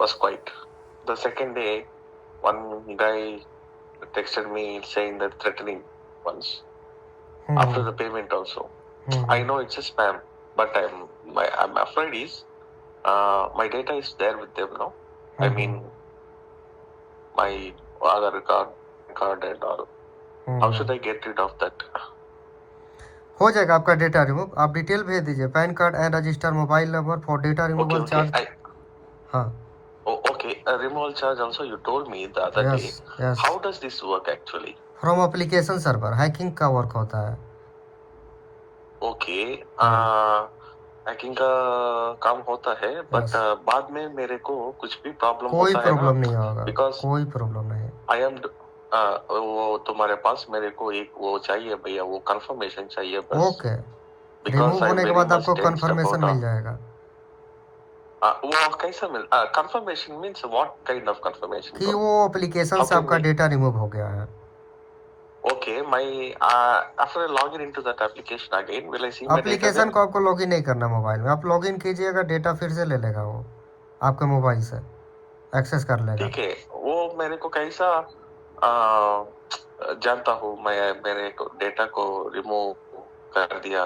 was quiet. The second day, one guy texted me saying that threatening once. After the payment also. I know it's a spam, but I'm afraid is my data is there with them now. I mean, my Aadhaar card and all. How should I get rid of that? हो जाएगा आपका डेटा रिमूव। आप डिटेल भेज दीजिए, PAN card and register mobile number for data removal charge. हाँ। Okay. A removal charge also you told me the other day. Yes. How does this work actually? From application server, hacking का वर्क होता है। Okay. हैकिंग का काम होता है, बट बाद में मेरे को कुछ भी प्रॉब्लम होता है ना? कोई प्रॉब्लम नहीं होगा, Because कोई प्रॉब्लम नहीं। आई एम वो तुम्हारे पास मेरे को एक वो चाहिए भैया, वो कंफर्मेशन चाहिए बस। ओके, रिमूव होने के बाद आपको कंफर्मेशन मिल जाएगा। वो कैसा मिल confirmation means what kind of confirmation कि वो एप्लीकेशन How से can आपका we- डेटा रिमूव हो गया है। Okay, my after I log in into that application again, will I see my data application there? को आपको लॉगिन नहीं करना मोबाइल में, आप लॉगिन कीजिएगा, डेटा फिर से ले लेगा वो आपके मोबाइल से एक्सेस कर लेगा। ठीक है, वो मेरे को कैसा जानता हूँ मैं मेरे डेटा को रिमूव कर दिया?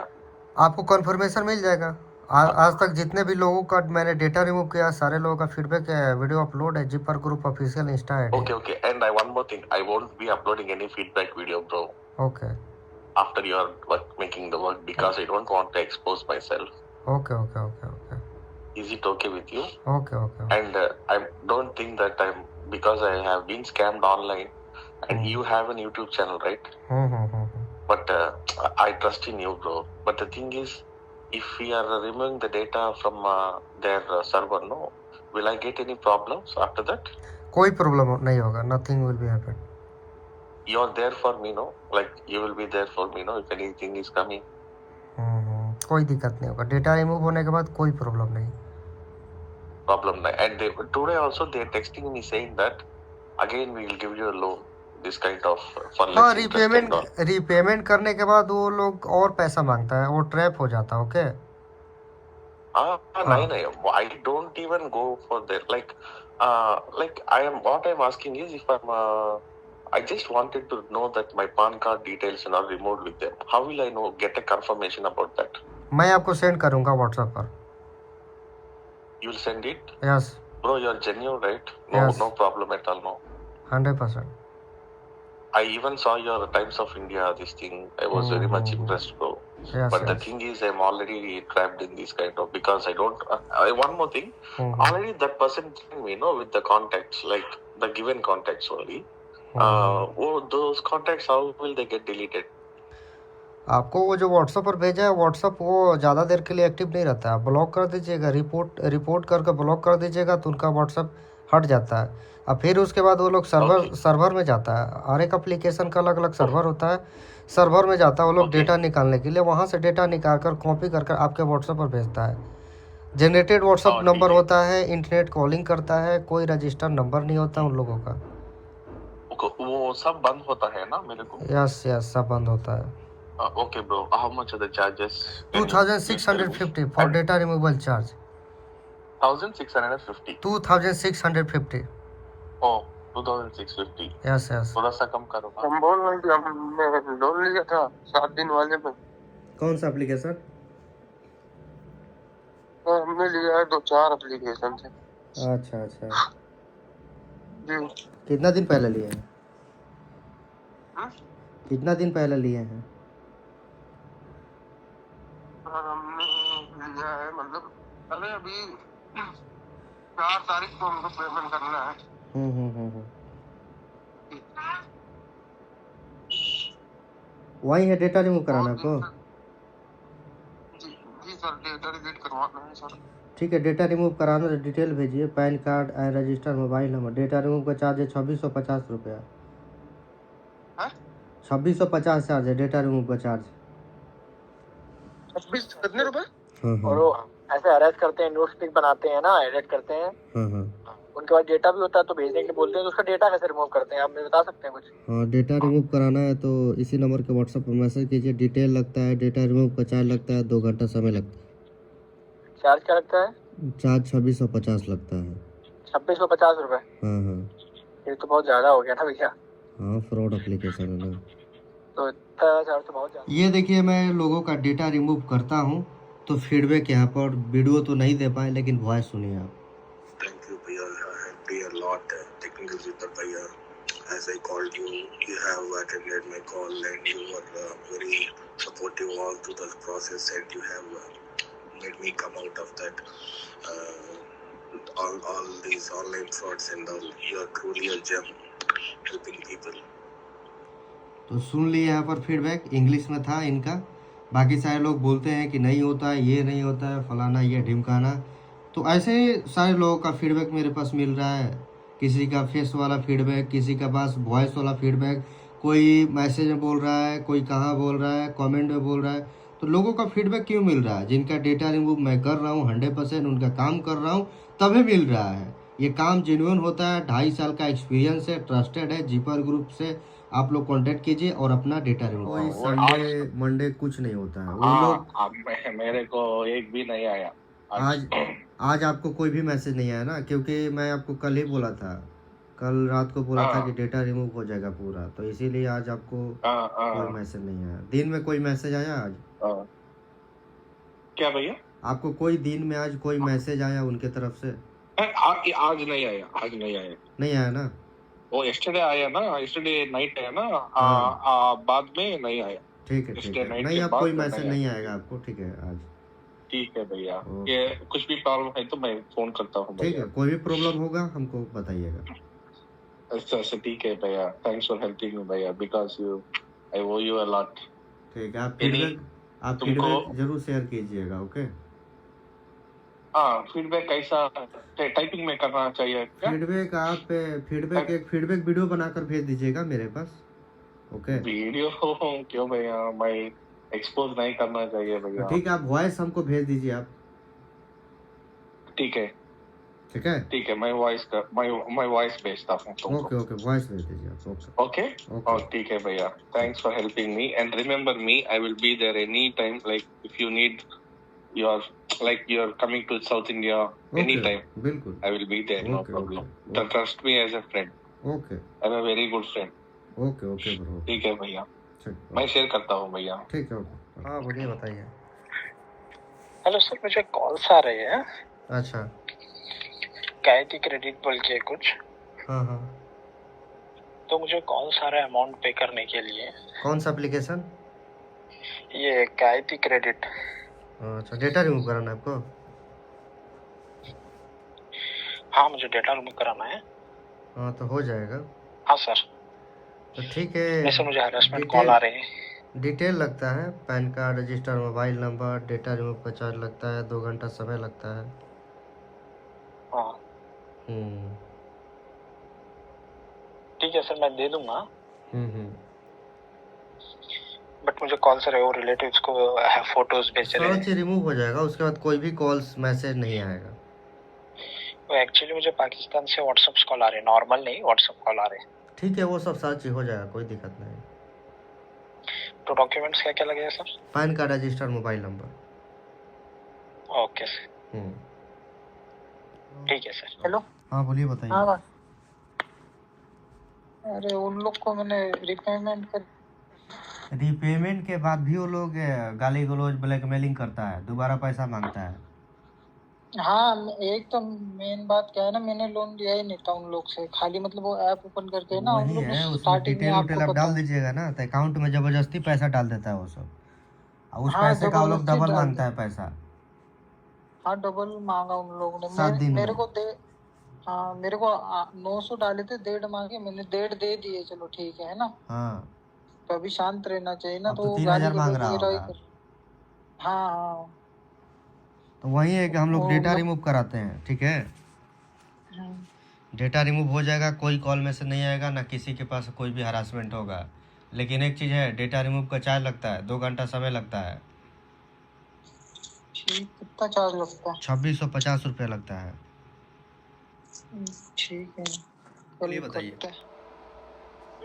आपको कंफर्मेशन मिल जाएगा। आज तक जितने भी लोगों का मैंने डेटा रिमूव किया, सारे लोगों का फीडबैक है, वीडियो अपलोड है zipper group official insta ID. Okay, and I one more thing, I won't be uploading any feedback video, bro. Okay After your work, making the work, because I don't want to expose myself. Okay okay okay okay Is it okay with you? Okay okay And I don't think that because I have been scammed online, and you have a YouTube channel, right? But I trust in you, bro. But the thing is, if we are removing the data from their server, no, will I get any problems after that? कोई प्रॉब्लम नहीं होगा, nothing will be happen. You're there for me, no? Like you will be there for me, no? If anything is coming. कोई दिक्कत नहीं होगा, डेटा रिमूव होने के बाद कोई प्रॉब्लम नहीं। Problem nahi. And today also they are texting me saying that again we will give you a loan. This kind of for हाँ, less interest and all. Repayment करने के बाद वो लोग और पैसा मांगता है, वो ट्रैप हो जाता है। Okay nahi. I don't even go for that. Like what I'm asking is if I just wanted to know that my PAN card details are not removed with them. How will I know, get a confirmation about that? मैं आपको सेंड करूंगा व्हाट्सएप पर। You will send it? Yes Bro, you're genuine, right? No, Yes. no problem at all, no. 100%। I even saw your Times of India, this thing. I was very much impressed, bro. Yes, But the yes. thing is, I'm already trapped in this kind of, because I don't, one more thing, Mhm. already that person telling me, with the contacts, like the given contacts only, those contacts, how will they get deleted? आपको वो जो व्हाट्सएप पर भेजा है, व्हाट्सएप वो ज़्यादा देर के लिए एक्टिव नहीं रहता है, ब्लॉक कर दीजिएगा, रिपोर्ट करके ब्लॉक कर दीजिएगा तो उनका व्हाट्सएप हट जाता है। अब फिर उसके बाद वो लोग सर्वर में जाता है, हर एक एप्लीकेशन का अलग अलग सर्वर होता है, सर्वर में जाता है वो लोग डेटा निकालने के लिए, वहाँ से डेटा निकाल कर कॉपी कर आपके व्हाट्सएप पर भेजता है। जनरेटेड व्हाट्सएप नंबर होता है, इंटरनेट कॉलिंग करता है, कोई रजिस्टर नंबर नहीं होता उन लोगों का। वो सब बंद होता है ना मेरे को? यस सब बंद होता है। Okay, bro. How much are the charges? 2650 for data removal charge। 1650. 2650। Oh, 2650. Yes थोड़ा सा कम करो ना। हम बोल रहे हैं कि हमने लोन लिया था 7 दिन वाले में। कौन सा एप्लीकेशन? हमने लिया है 2-4 एप्लीकेशन से। अच्छा जी। कितना दिन पहले लिए हैं? हाँ? कितना दिन पहले लिए हैं? हमने लिया है मतलब अरे अभी 4 तारीख को हमको पेमेंट करना है। वही है, डेटा रिमूव कराना है आपको? जी सर, डेटा डिलीट करवाना है सर। ठीक है, डेटा रिमूव कराना है, डिटेल भेजिए, pan card and register mobile number. Data remove का चार्ज है 2650 रुपया। 2650 चार्ज है डेटा रिमूव का चार्ज। 26 कितने रुपए? और वो ऐसे अरेस्ट करते हैं, नोट स्टिक बनाते हैं ना, एडिट करते हैं, उनके बाद डेटा भी होता है तो भेजने के लिए बोलते हैं, तो उसका डेटा कैसे रिमूव करते हैं आप मुझे बता सकते हैं कुछ? हाँ, डेटा रिमूव कराना है तो इसी नंबर के व्हाट्सएप पर मैसेज कीजिए, डिटेल लगता है, डेटा रिमूव का चार्ज लगता है, 2 घंटा समय लगता है। चार्ज क्या लगता है? चार्ज 2650 लगता है। 2650 रुपए? हाँ ये तो बहुत ज्यादा हो गया ना भैया। हाँ, फ्रॉड एप्लीकेशन है ना। तो इतना चार्ज तो बहुत ज्यादा। ये देखिए, मैं लोगों का डेटा रिमूव करता हूँ तो फीडबैक यहाँ पर, वीडियो तो नहीं दे पाए लेकिन वॉइस सुनिए आप। Thank you, Priya. I helped me a lot. Technical support, Priya. As I called you, you have attended my call and you were very supportive all through the process, and you have made me come out of that. All these online frauds and all. You are truly a gem, helping people. तो सुन लिए यहाँ पर फीडबैक, इंग्लिश में था इनका। बाकी सारे लोग बोलते हैं कि नहीं होता है, ये नहीं होता है, फलाना ये ढिमकाना। तो ऐसे सारे लोगों का फीडबैक मेरे पास मिल रहा है। किसी का फेस वाला फीडबैक, किसी का पास वॉइस वाला फीडबैक, कोई मैसेज में बोल रहा है, कोई कहाँ बोल रहा है, कमेंट में बोल रहा है। तो लोगों का फीडबैक क्यों मिल रहा है? जिनका डेटा रिमूव मैं कर रहा हूँ 100% उनका काम कर रहा हूँ तभी मिल रहा है। ये काम जेन्युइन होता है, 2.5 साल का एक्सपीरियंस है, ट्रस्टेड है। जीपर ग्रुप से आप लोग कांटेक्ट कीजिए और अपना डेटा रिमूव। कोई संडे मंडे कुछ नहीं होता है। वो लोग मेरे को एक भी नहीं आया आज आपको कोई भी मैसेज नहीं आया ना, क्योंकि मैं आपको कल ही बोला था, कल रात को बोला था कि डेटा रिमूव हो जाएगा पूरा, तो इसीलिए आज आपको कोई मैसेज नहीं आया। दिन में कोई मैसेज आया आज? क्या भैया? आपको कोई दिन में आज कोई मैसेज आया उनके तरफ से? आज नहीं आया, आज नहीं आया। नहीं आया ना? वो यस्टरडे आया ना, यस्टरडे नाइट आया ना। बाद में नहीं आया। ठीक है, ठीक है। नहीं, आप कोई मैसेज नहीं आएगा आपको। ठीक है आज। ठीक है भैया, ये कुछ भी प्रॉब्लम है तो मैं फोन करता हूँ। ठीक है, कोई भी प्रॉब्लम होगा हमको बताइएगा। अच्छा ठीक है भैया, थैंक्स फॉर हेल्पिंग मी भैया, because I owe you a lot. ठीक है, आप फीडबैक जरूर शेयर कीजिएगा। ओके। हाँ, फीडबैक कैसा टाइपिंग में करना चाहिए क्या? फीडबैक आप एक फीडबैक वीडियो बनाकर भेज दीजिएगा मेरे पास। ओके। वीडियो क्यों भैया, मैं एक्सपोज नहीं करना चाहिए भैया। ठीक है, आप वॉइस हमको भेज दीजिए आप। ठीक है, ठीक है, ठीक है। मैं वॉइस भेजता हूँ। ओके ओके, वॉइस भेज दीजिए आप। ओके ओके, ठीक है भैया, thanks for helping me and remember me, I will be there any time, like if you need you're coming to South India anytime. बिल्कुल, I will be there, no problem. Trust me as a friend. Okay. I'm a very good friend. Okay bro. ठीक है भैया, मैं शेयर करता हूँ भैया। ठीक है, ओके। हाँ बोलिए, बताइए। हेलो सर, मुझे कॉल्स आ रहे हैं। अच्छा। गायत्री क्रेडिट बोल के कुछ। हाँ। तो मुझे कॉल्स आ रहा है अमाउंट पे करने के लिए। कौन सा एप्लीकेशन? ये गायत्री क्रेडिट। अच्छा, डेटा रिमूव कराना है आपको? हाँ, मुझे डेटा रिमूव कराना है। हाँ, तो हो जाएगा। हाँ सर। तो ठीक है। वैसे मुझे हरासमेंट कॉल आ रहे हैं। डिटेल लगता है, pan card, register, mobile number, data remove का चार्ज लगता है, 2 घंटा समय लगता है। हाँ। ठीक है सर, मैं दे दूंगा। बट मुझे कॉल से वो रिलेटिव्स को फोटोज भेज रहे हैं। सारा चीज रिमूव हो जाएगा, उसके बाद कोई भी कॉल्स मैसेज नहीं आएगा। वो एक्चुअली मुझे पाकिस्तान से व्हाट्सएप कॉल आ रहे हैं, नॉर्मल नहीं, व्हाट्सएप कॉल आ रहे हैं। ठीक है, वो सब सारा चीज हो जाएगा, कोई दिक्कत नहीं। तो डॉक्यूमेंट्स क्या लगेगा sir? Pan card, register, mobile number. Okay sir. ठीक है सर। हेलो। हाँ बोलिए, बताइए। हाँ, अरे उन लोग को मैंने रिपेमेंट के बाद भी वो लोग गाली गलौज, ब्लैकमेलिंग करता है, दोबारा पैसा मांगता है। हाँ, एक तो मेन बात क्या है ना, मैंने लोन लिया ही नहीं था उन लोग से, खाली मतलब वो ऐप ओपन करके ना, वही है, उसमें डिटेल आप डाल दीजिएगा ना, तो अकाउंट में जबरदस्ती पैसा डाल देता है वो सब, और उस पैसे का वो लोग डबल मांगता है पैसा। हाँ, डबल मांगा उन लोगों ने। मेरे को 900 डाले थे, 1.5 मांगे, मैंने 1.5 दे दिए। चलो ठीक है ना। हाँ, तो अभी शांत रहना चाहिए ना। तो 3000 मांग रहा होगा। हाँ। तो वही है कि हम लोग डेटा रिमूव कराते हैं। ठीक है, डेटा रिमूव हो जाएगा, कोई कॉल में से नहीं आएगा, ना किसी के पास कोई भी हरासमेंट होगा। लेकिन एक चीज़ है, डेटा रिमूव का चार्ज लगता है, 2 घंटा समय लगता है। कितना चार्ज लगता है? 2650 रुपया लगता है। ठीक है, बोलिए, बताइए।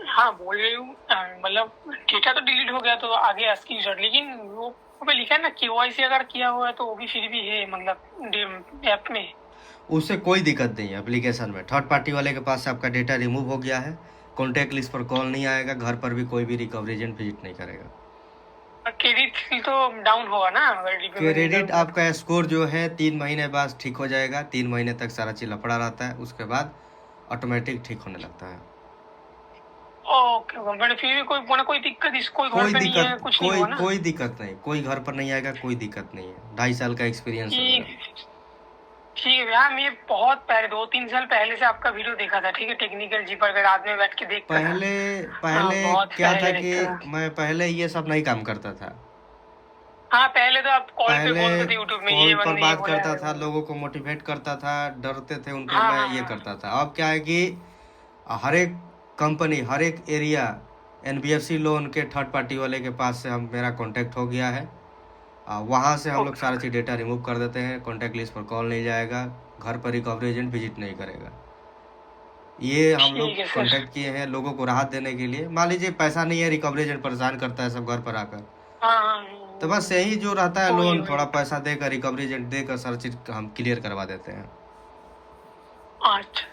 हाँ, बोल रही हूँ, मतलब डेटा तो डिलीट हो गया तो आगे आस्किंग शॉट, लेकिन वो पे लिखा है ना KYC अगर किया हुआ है तो वो भी फिर भी है, मतलब ऐप में। उससे कोई दिक्कत नहीं है। एप्लीकेशन में थर्ड पार्टी वाले के पास से आपका डेटा रिमूव हो गया है, कॉन्टैक्ट लिस्ट पर कॉल नहीं आएगा, घर पर भी कोई भी रिकवरी एजेंट विजिट नहीं करेगा। क्रेडिट तो डाउन होगा ना? क्रेडिट आपका स्कोर जो है 3 महीने बाद ठीक हो जाएगा। 3 महीने तक सारा चीज लफड़ा रहता है, उसके बाद ऑटोमेटिक ठीक होने लगता है। ओके, मैंने फिर भी कोई दिक्कत इसको घर पे नहीं है, कुछ नहीं हुआ ना? कोई दिक्कत नहीं, कोई घर पर नहीं आएगा, कोई दिक्कत नहीं है। 2.5 साल का एक्सपीरियंस है। ठीक है भैया, मैं बहुत पहले 2-3 साल पहले से आपका वीडियो देखा था। ठीक है, टेक्निकल जीपर के रात में बैठ के देखता था। पहले क्या था कि मैं पहले ये सब नहीं काम करता था। हाँ, पहले तो आप कॉल पे बोलते थे यूट्यूब में, ये पर बात करता था, लोगों को मोटिवेट करता था, डरते थे उनको, मैं ये करता था। अब क्या है कि हर एक कंपनी, हर एक एरिया NBFC लोन के थर्ड पार्टी वाले के पास से मेरा कांटेक्ट हो गया है। वहाँ से हम लोग सारा चीज़ डेटा रिमूव कर देते हैं। कॉन्टैक्ट लिस्ट पर कॉल नहीं जाएगा, घर पर रिकवरी एजेंट विजिट नहीं करेगा। ये हम लोग कॉन्टैक्ट किए हैं लोगों को राहत देने के लिए। मान लीजिए पैसा नहीं है, रिकवरी एजेंट परेशान करता है सब घर पर आकर, तो बस यही जो रहता है लोन थोड़ा पैसा देकर रिकवरी एजेंट देकर सारी चीज हम क्लियर करवा देते हैं। अच्छा,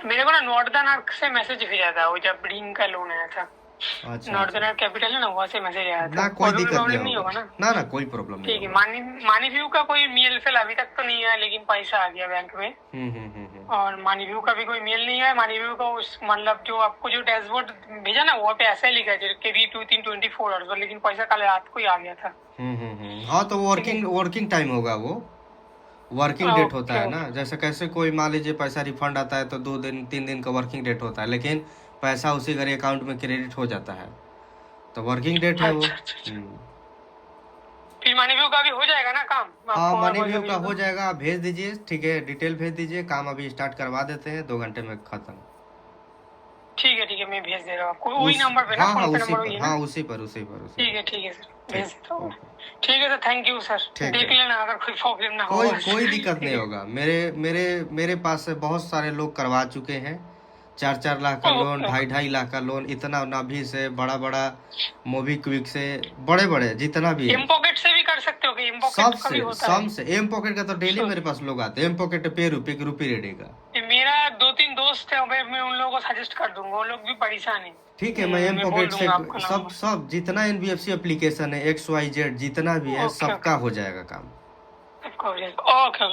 मेरे को ना नॉर्दर्न आर्क से मैसेज भेजा था वो जब रिंग का लोन आया था। अच्छा, नॉर्दर्न आर्क कैपिटल है ना, वहाँ से मैसेज आया था। ना कोई दिक्कत नहीं होगा ना? ना कोई प्रॉब्लम नहीं। ठीक है, मानी व्यू का कोई मेल फेल अभी तक तो नहीं आया, लेकिन पैसा आ गया बैंक में। और मानी व्यू का भी कोई मेल नहीं आया। मानी व्यू का उस मतलब जो आपको जो डैशबोर्ड भेजा ना, वहाँ पे ऐसा ही लिखा है कि 24 आवर्स, लेकिन पैसा कल रात को ही आ गया था। हाँ, तो वर्किंग टाइम होगा, वो वर्किंग डेट होता है ना। जैसे कैसे कोई मान लीजिए पैसा रिफंड आता है तो 2 दिन 3 दिन का वर्किंग डेट होता है, लेकिन पैसा उसी घर अकाउंट में क्रेडिट हो जाता है, तो वर्किंग डेट है वो। फिर मनी व्यू का भी हो जाएगा ना काम? हाँ, मनी व्यू का हो जाएगा, आप भेज दीजिए, ठीक है, डिटेल भेज दीजिए, काम अभी स्टार्ट करवा देते हैं, 2 घंटे में खत्म। ठीक है, मैं भेज दे रहा हूँ आपको वही नंबर पे ना? हाँ, उसी पर। ठीक है सर, भेज देता हूँ। ठीक है सर, थैंक यू सर। देख लेना अगर कोई प्रॉब्लम ना हो। कोई दिक्कत नहीं होगा। मेरे पास से बहुत सारे लोग करवा चुके हैं, 4-4 लाख का लोन, 2.5 लाख का लोन, इतना नाभी से, बड़ा मोबीक्विक से, बड़े जितना भी है। एम पॉकेट से भी कर सकते हो कि एम पॉकेट का भी होता है? सबसे एम पॉकेट का तो डेली मेरे पास लोग आते हैं। एम पॉकेट पे रुपये रेडी का मेरा 2-3 दोस्त है, मैं उन लोगों को सजेस्ट कर दूंगा, वो लोग भी परेशान है। ठीक है, मैं एम पॉकेट से सब जितना एनबीएफसी एप्लीकेशन है, XYZ जितना भी है, सबका हो जाएगा काम। ओके,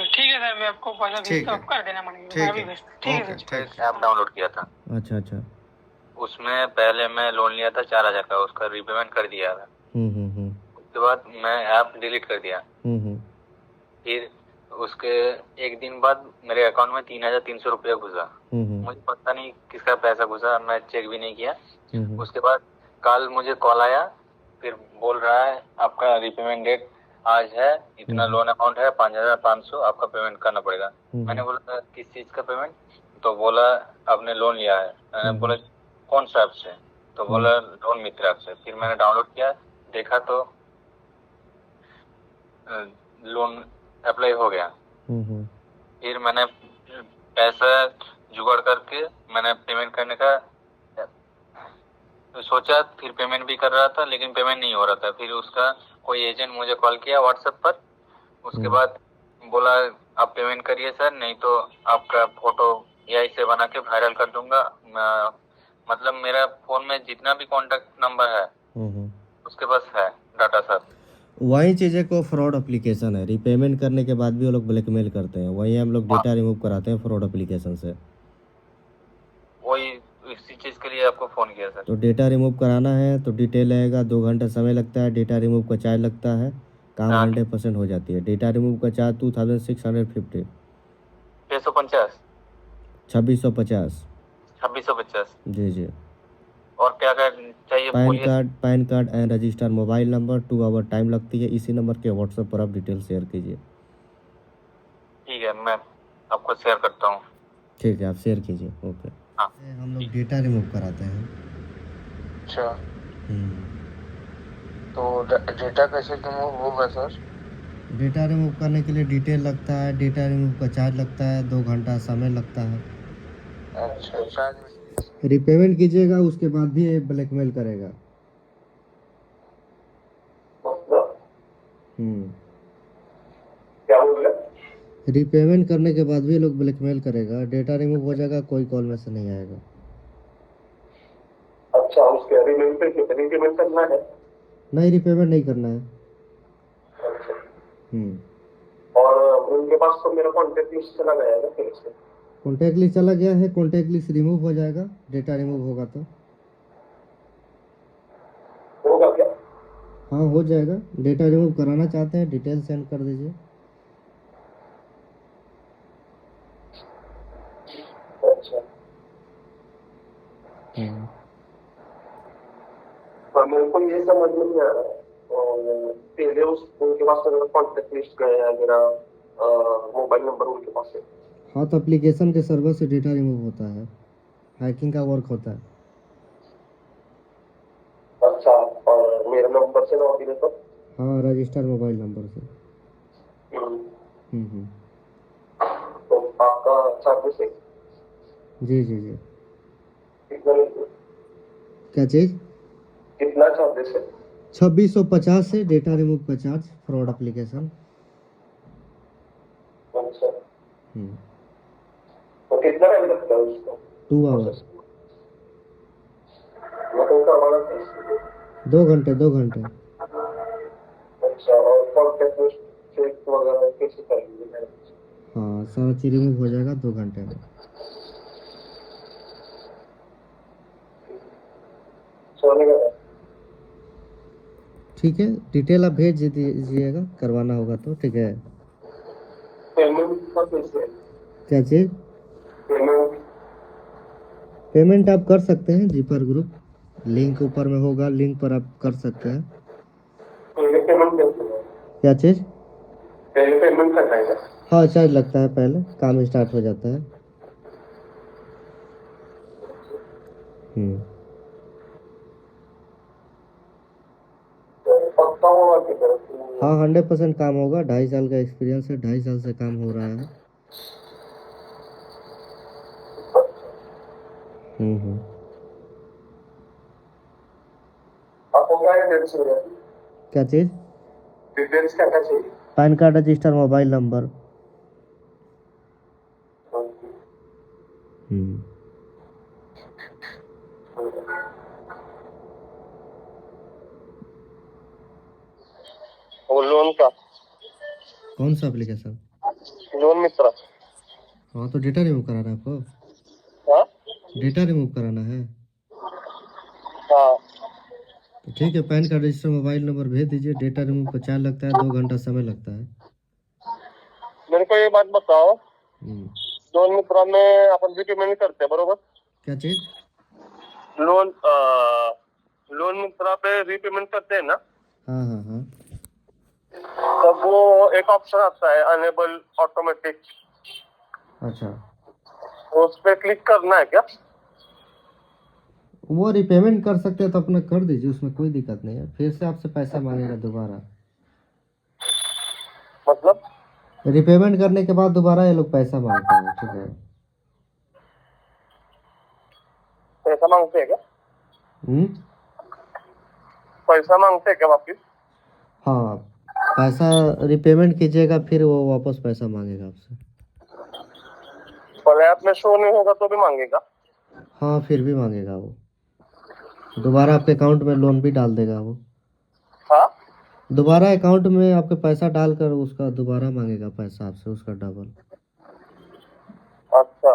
ठीक है सर, मैं आपको पहले कर देना मनी। ठीक है सर। ऐप डाउनलोड किया था। अच्छा, उसमें पहले मैं लोन लिया था 4,000 का, उसका रीपेमेंट कर दिया था। उसके बाद मैं ऐप डिलीट कर दिया। फिर उसके एक दिन बाद मेरे अकाउंट में 3,300 रुपया घुसा। मुझे पता नहीं किसका पैसा घुसा, मैं चेक भी नहीं किया। उसके बाद कल मुझे कॉल आया, फिर बोल रहा है आपका रीपेमेंट डेट आज है, इतना लोन अमाउंट है 5,500, आपका पेमेंट करना पड़ेगा। मैंने बोला किस चीज का पेमेंट? तो बोला आपने लोन लिया है। मैंने बोला कौन सा ऐप से? तो बोला लोन मित्र ऐप से। फिर मैंने डाउनलोड किया, देखा तो लोन अप्लाई हो गया। फिर मैंने पैसा जुगाड़ करके मैंने पेमेंट करने का सोचा, फिर पेमेंट भी कर रहा था, लेकिन पेमेंट नहीं हो रहा था। फिर उसका कोई एजेंट मुझे कॉल किया व्हाट्सएप पर। उसके बाद बोला आप पेमेंट करिए सर, नहीं तो आपका फोटो AI से बना के वायरल कर दूंगा। मतलब मेरा फोन में जितना भी कॉन्टेक्ट नंबर है उसके पास है डाटा सब। वही चीज़ें को फ्रॉड एप्लीकेशन है, रिपेमेंट करने के बाद भी वो लोग ब्लैकमेल करते हैं। वही हम लोग डेटा रिमूव कराते हैं फ्रॉड एप्लीकेशन से। वही इसी चीज़ के लिए आपको फ़ोन किया सर। तो डेटा रिमूव कराना है तो डिटेल रहेगा, 2 घंटा समय लगता है। डेटा रिमूव का चार्ज लगता है, काम 100% हो जाती है। डेटा रिमूव का चार्ज 2650। 650 2650 जी। और क्या चाहिए? PAN card and register mobile number, 2 hour time लगती है। इसी नंबर के व्हाट्सएप पर आप डिटेल शेयर कीजिए। ठीक है, मैं आपको शेयर करता हूँ। ठीक है, आप शेयर कीजिए। ओके। हाँ, हम लोग डेटा रिमूव कराते हैं। अच्छा, तो डेटा कैसे रिमूव होगा सर? डेटा रिमूव करने के लिए डिटेल लगता है, डेटा रिमूव का चार्ज लगता है, 2 घंटा समय लगता है। अच्छा, रिपेमेंट कीजिएगा, उसके बाद भी ये ब्लैकमेल करेगा। क्या बोल रहे? रिपेमेंट करने के बाद भी लोग ब्लैकमेल करेगा। डेटा रिमूव हो जाएगा, कोई कॉल में से नहीं आएगा। अच्छा, उसके रिपेमेंट करना है? नहीं, रिपेमेंट नहीं करना है। और उनके पास तो मेरा कॉन्टेक्ट लिस्ट चला गया है फिर से। कॉन्टेक्ट लिस्ट चला गया है, कॉन्टेक्ट लिस्ट रिमूव हो जाएगा। डेटा रिमूव होगा तो होगा क्या? हाँ, हो जाएगा। डेटा रिमूव कराना चाहते हैं, डिटेल सेंड कर दीजिए। अच्छा, पर मेरे को ये समझ में नहीं आ रहा है। पहले उनके पास मेरा कॉन्टेक्ट लिस्ट गया है, मेरा मोबाइल नंबर उनके पास है। हाँ, तो एप्लीकेशन के सर्वर से डेटा रिमूव होता है, हैकिंग का वर्क होता है। अच्छा, और मेरा नंबर से लॉगिन है तो? हाँ रजिस्टर मोबाइल नंबर से। हम्म। तो आपका चार्जेस है जी जी जी। कितना क्या चीज़? कितना चार्जेस है? 2650 से डेटा रिमूव का चार्ज फ्रॉड एप्लीकेशन। अच्छा, हम्म। तो कितना टाइम लगता है उसको? 2 आवर्स। मतलब का हमारा कैसे? 2 घंटे 2 घंटे। अच्छा, और कॉन्टेक्ट चेक वगैरह कैसे करेंगे? हाँ सारा चीज रिमूव हो जाएगा 2 घंटे में। सोने का ठीक है, डिटेल आप भेज दीजिएगा, करवाना होगा तो। ठीक है। पेमेंट का कैसे है? क्या चीज़? पेमेंट पेमेंट आप कर सकते हैं जीपर ग्रुप, लिंक ऊपर में होगा, लिंक पर आप कर सकते हैं। पहले पेमेंट कैसे है? क्या चीज़? पहले पेमेंट करना है? हाँ चार्ज लगता है, पहले काम स्टार्ट हो जाता है। हम्म। पक्का होगा कि तरफ? हाँ 100% काम होगा, 2.5 साल का एक्सपीरियंस है, 2.5 साल से काम हो रहा है। हम्म। आपको क्या डिटेल्स चाहिए? क्या चीज़? डिटेल्स क्या क्या चाहिए? PAN card, register mobile number. Hmm. वो लोन का, कौन सा एप्लीकेशन? लोन मित्रा। हाँ तो डेटा रिमूव कराना है आपको? हाँ डेटा रिमूव कराना है हाँ, तो ठीक है, pan card, register mobile number भेज दीजिए। डेटा रिमूव का चार्ज लगता है, 2 घंटा समय लगता है। मेरे को ये बात बताओ, हम्म। लोन मित्रा में अपन रीपेमेंट करते हैं बरोबर? क्या चीज़? लोन लोन मित्रा पे रीपेमेंट करते हैं ना? हाँ हाँ हाँ। तब वो एक ऑप्शन आता है अनेबल ऑटोमेटिक, अच्छा, उस पे क्लिक करना है क्या? वो रिपेमेंट कर सकते हैं तो अपना कर दीजिए, उसमें कोई दिक्कत नहीं है। फिर से आपसे पैसा मांगेगा दोबारा। मतलब रिपेमेंट करने के बाद दोबारा ये लोग पैसा मांगते हैं। ठीक है। पैसा मांगते हैं क्या? हम्म। पैसा मांगते हैं क्या वापिस? हाँ, पैसा रिपेमेंट कीजिएगा, फिर वो वापस पैसा मांगेगा आपसे। पर ऐप में शो नहीं होगा तो भी मांगेगा? हाँ फिर भी मांगेगा वो, दोबारा आपके अकाउंट में लोन भी डाल देगा वो। हाँ, दोबारा अकाउंट में आपके पैसा डालकर उसका दोबारा मांगेगा पैसा आपसे, उसका डबल। अच्छा,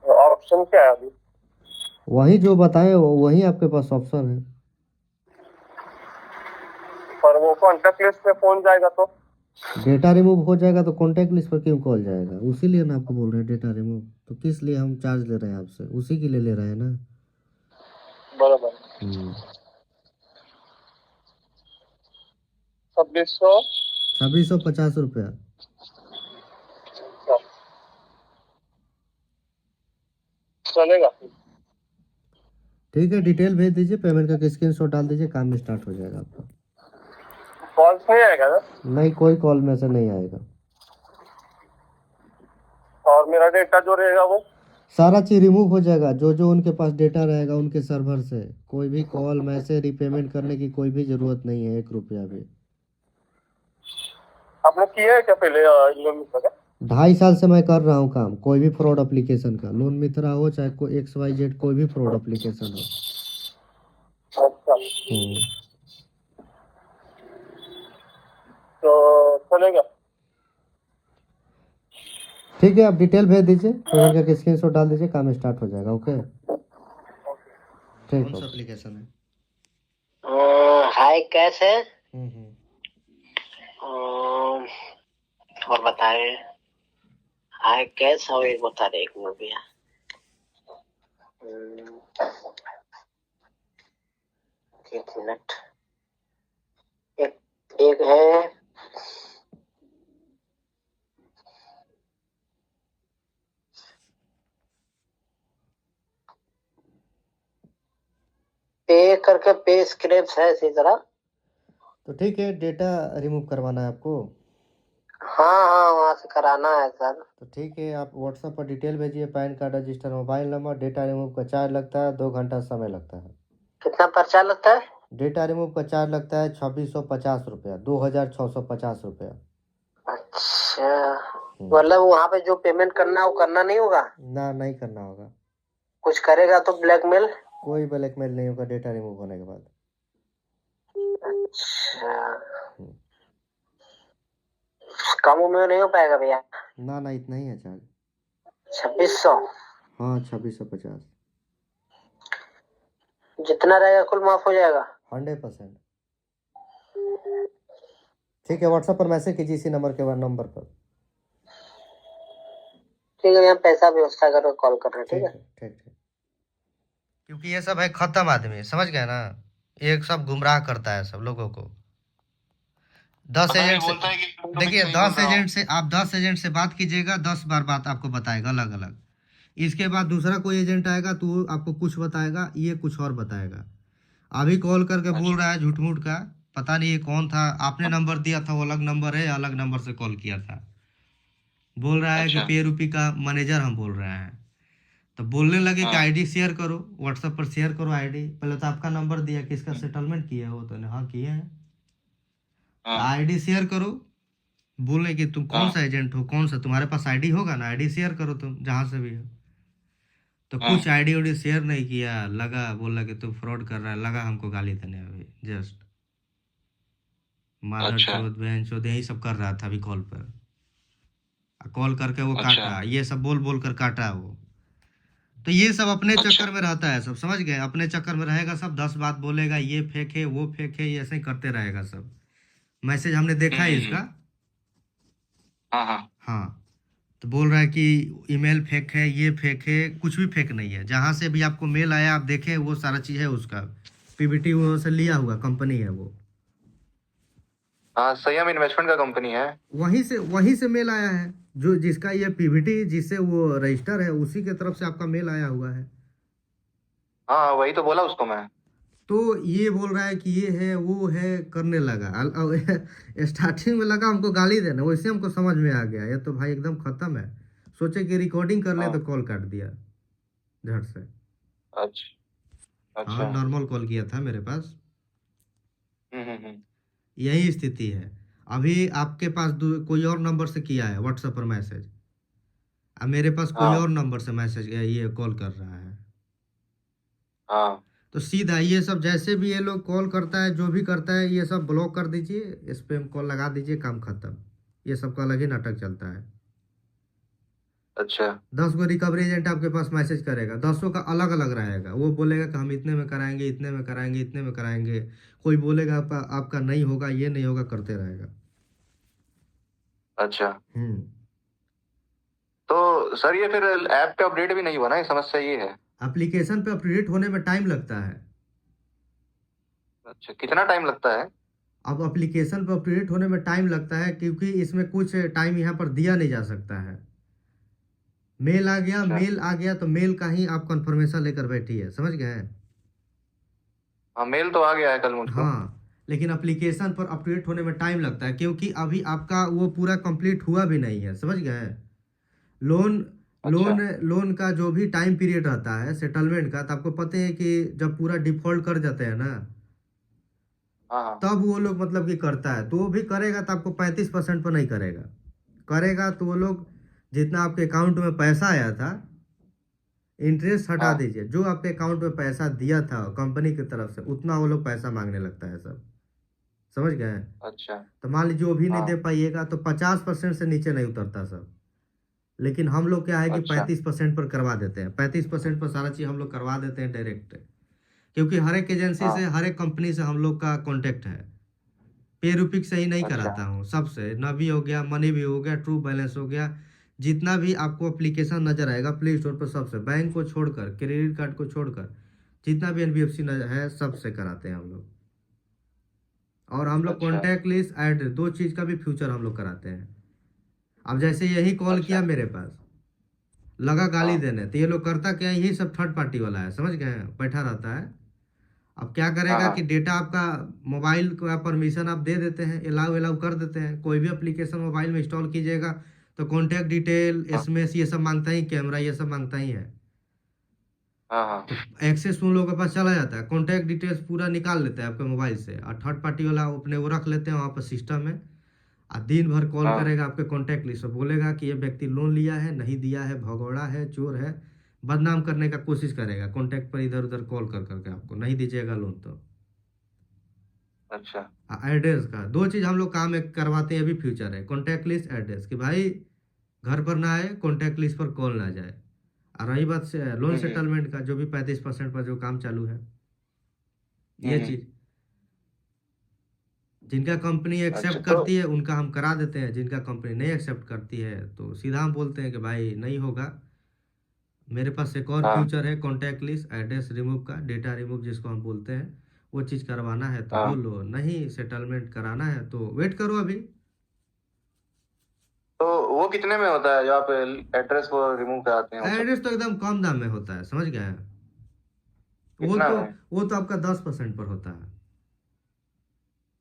ऑप्शन क्या है अभी? वही जो बताए वही आपके पास ऑप्शन है। पर वो कॉन्टेक्ट लिस्ट पे फोन जाएगा तो? डेटा रिमूव हो जाएगा तो कॉन्टैक्ट लिस्ट पर क्यों कॉल जाएगा? उसी लिए ना आपको बोल रहे हैं डेटा रिमूव, तो किस लिए हम चार्ज ले रहे हैं आपसे? उसी के लिए ले रहे हैं ना। बराबर। 2600 2650 रुपया। चलेगा? ठीक है, डिटेल भेज दीजिए, पेमेंट का स्क्रीनशॉट डाल दीजिए, काम में स्टार्ट हो जाएगा आपका। कॉल्स नहीं आएगा ना? नहीं, कोई कॉल में से नहीं आएगा। और मेरा डेटा जो रहेगा वो? सारा चीज रिमूव हो जाएगा, जो जो उनके पास डेटा रहेगा उनके सर्वर से। कोई भी कॉल मैसेज रिपेमेंट करने की कोई भी जरूरत नहीं है, 1 रुपया भी। आपने किया है क्या पहले लोन मित्रा का? 2.5 साल से मैं कर रहा हूँ काम, कोई भी फ्रॉड एप्लीकेशन का, लोन मित्रा हो चाहे कोई XYZ, कोई भी फ्रॉड एप्लीकेशन हो। अच्छा, तो चलेगा? ठीक है, आप डिटेल भेज दीजिए, पेमेंट का स्क्रीनशॉट डाल दीजिए, काम स्टार्ट हो जाएगा। ओके, ठीक। कौन सा एप्लीकेशन है? हाय कैसे? हम्म। और बताए हाय कैसे हो, एक बता रहे, एक मिनट भैया। एक मिनट, एक एक है पे करके पे स्क्रैप्स है इसी तरह। तो ठीक है, डेटा रिमूव करवाना है आपको। हाँ हाँ, वहाँ से कराना है सर। तो ठीक है, आप व्हाट्सएप पर डिटेल भेजिए, pan card, register, mobile number. Data remove का चार्ज लगता है, 2 घंटा समय लगता है। कितना पर्चा लगता है? डेटा रिमूव का चार्ज लगता है 2650 रुपया, 2650 रुपया। अच्छा, मतलब वहाँ पे जो पेमेंट करना है वो करना नहीं होगा? ना, नहीं करना होगा। कुछ करेगा तो ब्लैकमेल? कोई ब्लैकमेल नहीं होगा डेटा रिमूव होने के बाद। अच्छा, कम में नहीं हो पाएगा भैया? ना ना, इतना ही है चार्ज। 2600? हाँ, 2650। जितना रहेगा कुल माफ हो जाएगा? 100%। ठीक है, व्हाट्सएप पर मैसेज कीजिए इसी नंबर पर। ठीक है, यहाँ पैसा व्यवस्था करो, कॉल कर रहे हैं। ठीक है, ठीक ठीक। क्योंकि ये सब है खत्म आदमी, समझ गए ना। ये सब गुमराह करता है सब लोगों को। 10 एजेंट से, देखिए 10 एजेंट से बात कीजिएगा, 10 बार बात आपको बताएगा अलग अलग। इसके बाद दूसरा कोई एजेंट आएगा तो आपको कुछ बताएगा, ये कुछ और बताएगा। अभी कॉल करके बोल रहा है झूठ मूठ का, पता नहीं ये कौन था। आपने नंबर दिया था, वो अलग नंबर है, अलग नंबर से कॉल किया था। बोल रहा है कि पे रुपी का मैनेजर हम बोल रहे हैं। तो बोलने लगे कि आईडी शेयर करो, व्हाट्सएप पर शेयर करो आईडी। पहले तो आपका नंबर दिया, किसका सेटलमेंट किया हो, तो हाँ किए हैं। आईडी शेयर करो, बोले कि तुम कौन सा एजेंट हो, कौन सा, तुम्हारे पास आईडी होगा ना, आईडी शेयर करो तुम जहां से भी हो। तो कुछ आईडी उडी शेयर नहीं किया, लगा बोला कि तुम फ्रॉड कर रहा है, लगा हमको गाली देने। अभी जस्ट मादर चोद, बहन चोद, यही सब कर रहा था अभी कॉल पर। कॉल करके वो काटा, ये सब बोल बोल कर काटा वो। तो ये सब अपने चक्कर में रहता है सब, समझ गए, अपने चक्कर में रहेगा सब। 10 बात बोलेगा, ये फेक है, वो फेक है, ये ऐसे ही करते रहेगा सब। मैसेज हमने देखा है इसका। हाँ, तो बोल रहा है कि ईमेल फेक है, ये फेक है। कुछ भी फेक नहीं है। जहाँ से भी आपको मेल आया आप देखें, वो सारा चीज़ है उसका। पीबीटी वो से लिया हुआ कंपनी है वो। हाँ, संयम इन्वेस्टमेंट का कंपनी है। वहीं से मेल आया है, जो जिसका ये पीबीटी जिससे वो रजिस्टर है, उसी के तरफ से आपका मेल आया हुआ है। हाँ, वही तो बोला उसको मैं। तो ये बोल रहा है कि ये है, वो है, करने लगा। स्टार्टिंग में लगा हमको गाली देना, वैसे हमको समझ में आ गया ये तो भाई एकदम खत्म है। सोचे कि रिकॉर्डिंग कर ले, तो कॉल काट दिया झट से। अच्छा। हाँ, नॉर्मल कॉल किया था मेरे पास। यही स्थिति है। अभी आपके पास कोई और नंबर से किया है व्हाट्सएप पर मैसेज, अब मेरे पास कोई और नंबर से मैसेज ये कॉल कर रहा है। तो सीधा ये सब जैसे भी ये लोग कॉल करता है, जो भी करता है, ये सब ब्लॉक कर दीजिए, स्पैम कॉल लगा दीजिए, काम खत्म। ये सब का अलग ही नाटक चलता है। अच्छा, 10 गो रिकवरी एजेंट आपके पास मैसेज करेगा, 10 का अलग अलग रहेगा। वो बोलेगा कि हम इतने में कराएंगे, इतने में कराएंगे, इतने में कराएंगे। कोई बोलेगा आपका नहीं होगा, ये नहीं होगा, करते रहेगा। अच्छा। तो सर ये फिर ऐप पे अपडेट भी नहीं हुआ ना, ये समस्या ये है। एप्लीकेशन पे अपडेट होने में टाइम लगता है। अच्छा, कितना टाइम लगता है? अब एप्लीकेशन पे अपडेट होने में टाइम लगता है, क्योंकि इसमें कुछ टाइम यहाँ पर दिया नहीं जा सकता है। मेल आ गया, मेल आ गया तो मेल का ही आप कंफर्मेशन लेकर बैठी है, समझ गए। हाँ, मेल तो आ गया है कल मुझको। हाँ, लेकिन एप्लीकेशन पर अपडेट होने में टाइम लगता है, क्योंकि अभी आपका वो पूरा कंप्लीट हुआ भी नहीं है, समझ गए। लोन का जो भी टाइम पीरियड रहता है सेटलमेंट का, तो आपको पता है कि जब पूरा डिफॉल्ट कर जाते हैं ना, तब वो लोग मतलब कि करता है। तो वो भी करेगा तो आपको 35% पर नहीं करेगा तो वो लोग जितना आपके अकाउंट में पैसा आया था, इंटरेस्ट हटा दीजिए, जो आपके अकाउंट में पैसा दिया था कंपनी की तरफ से, उतना वो लोग पैसा मांगने लगता है सब, समझ गए। अच्छा। तो मान लीजिए वो भी नहीं दे पाइएगा तो 50% से नीचे नहीं उतरता सब। लेकिन हम लोग क्या है कि 35% पर करवा देते हैं, 35% पर सारा चीज हम लोग करवा देते हैं डायरेक्ट, क्योंकि हर एक एजेंसी से, हर एक कंपनी से हम लोग का कांटेक्ट है। पे रुपीक से ही नहीं कराता हूँ, सबसे। नबी हो गया, मनी भी हो गया, ट्रू बैलेंस हो गया, जितना भी आपको एप्लीकेशन नजर आएगा प्ले स्टोर पर, सबसे, बैंक को छोड़कर, क्रेडिट कार्ड को छोड़कर, जितना भी NBFC है सबसे कराते हैं हम लोग। और हम लोग कॉन्टैक्ट लिस्ट ऐड, 2 चीज का भी फ्यूचर हम लोग कराते हैं। अब जैसे यही कॉल किया मेरे पास, लगा गाली देने, तो ये लोग करता क्या, यही सब थर्ड पार्टी वाला है, समझ गए, बैठा रहता है। अब क्या करेगा कि डेटा आपका मोबाइल का परमिशन आप दे देते हैं, अलाउ कर देते हैं। कोई भी एप्लीकेशन मोबाइल में इंस्टॉल कीजिएगा तो कॉन्टैक्ट डिटेल, एसएमएस ये सब मांगता ही, कैमरा ये सब मांगता ही है। तो एक्सेस उन लोगों के पास चला जाता है, कॉन्टैक्ट डिटेल्स पूरा निकाल लेते हैं आपके मोबाइल से, और थर्ड पार्टी वाला अपने वो रख लेते हैं वहाँ पर सिस्टम में। और दिन भर कॉल करेगा आपके कॉन्टैक्ट लिस्ट, बोलेगा कि ये व्यक्ति लोन लिया है, नहीं दिया है, भगोड़ा है, चोर है, बदनाम करने का कोशिश करेगा कॉन्टैक्ट पर इधर उधर कॉल कर करके आपको, नहीं दीजिएगा लोन तो। अच्छा। एड्रेस का 2 चीज़ हम लोग काम करवाते हैं, अभी फ्यूचर है, कॉन्टैक्ट लिस्ट, एड्रेस, कि भाई घर पर ना आए, कॉन्टैक्ट लिस्ट पर कॉल ना जाए। और रही बात से लोन सेटलमेंट का, जो भी 35% पर जो काम चालू है, ये चीज जिनका कंपनी एक्सेप्ट करती है उनका हम करा देते हैं, जिनका कंपनी नहीं एक्सेप्ट करती है तो सीधा हम बोलते हैं कि भाई नहीं होगा। मेरे पास एक और फ्यूचर है, कॉन्टैक्ट लिस्ट, एड्रेस रिमूव का, डेटा रिमूव जिसको हम बोलते हैं, वो चीज़ करवाना है तो बोलो, नहीं सेटलमेंट कराना है तो वेट करो अभी। तो वो कितने में होता है जो आप एड्रेस को रिमूव कराते हैं? एड्रेस तो एकदम कम दाम में होता है, समझ गए? वो तो आपका 10% पर होता है।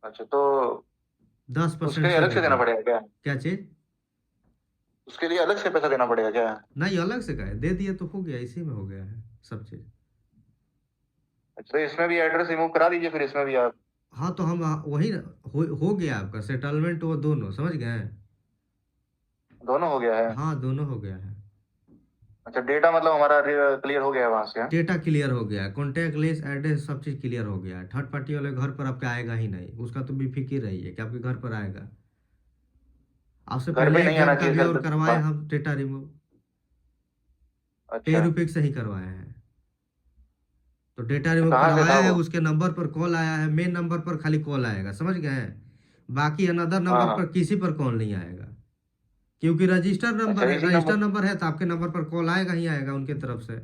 अच्छा, तो 10% उसके लिए अलग से देना पड़ेगा क्या? क्या चीज? उसके लिए अलग से पैसा देना पड़ेगा क्या? नहीं, अलग से का है, दे दिए तो हो गया, इसी में हो गया है सब चीज। अच्छा, तो इसमें भी एड्रेस रिमूव करा दीजिए फिर इसमें भी आप। हाँ तो हम वही हो गया आपका सेटलमेंट, वो दोनों, समझ गए? दोनों हो गया है? हाँ दोनों हो गया है। अच्छा, डेटा मतलब हमारा क्लियर हो गया है वहां से? डेटा क्लियर हो गया है, कॉन्टैक्ट लिस्ट, एड्रेस, सब चीज क्लियर हो गया है। थर्ड पार्टी वाले घर पर आपके आएगा ही नहीं, उसका तो बेफिक्र रही है कि आपके घर पर आएगा। आपसे पहले नहीं आना चाहिए और करवाए हम डेटा रिमूव, पे रुपये से ही करवाए हैं। तो डेटा रिमूव करवाया है, उसके नंबर पर कॉल आया है, मेन नंबर पर खाली कॉल आएगा, समझ गए? बाकी अनदर नंबर पर किसी पर कॉल नहीं आएगा, क्योंकि रजिस्टर नंबर है, रजिस्टर नंबर है तो आपके नंबर पर कॉल आएगा ही आएगा उनके तरफ से।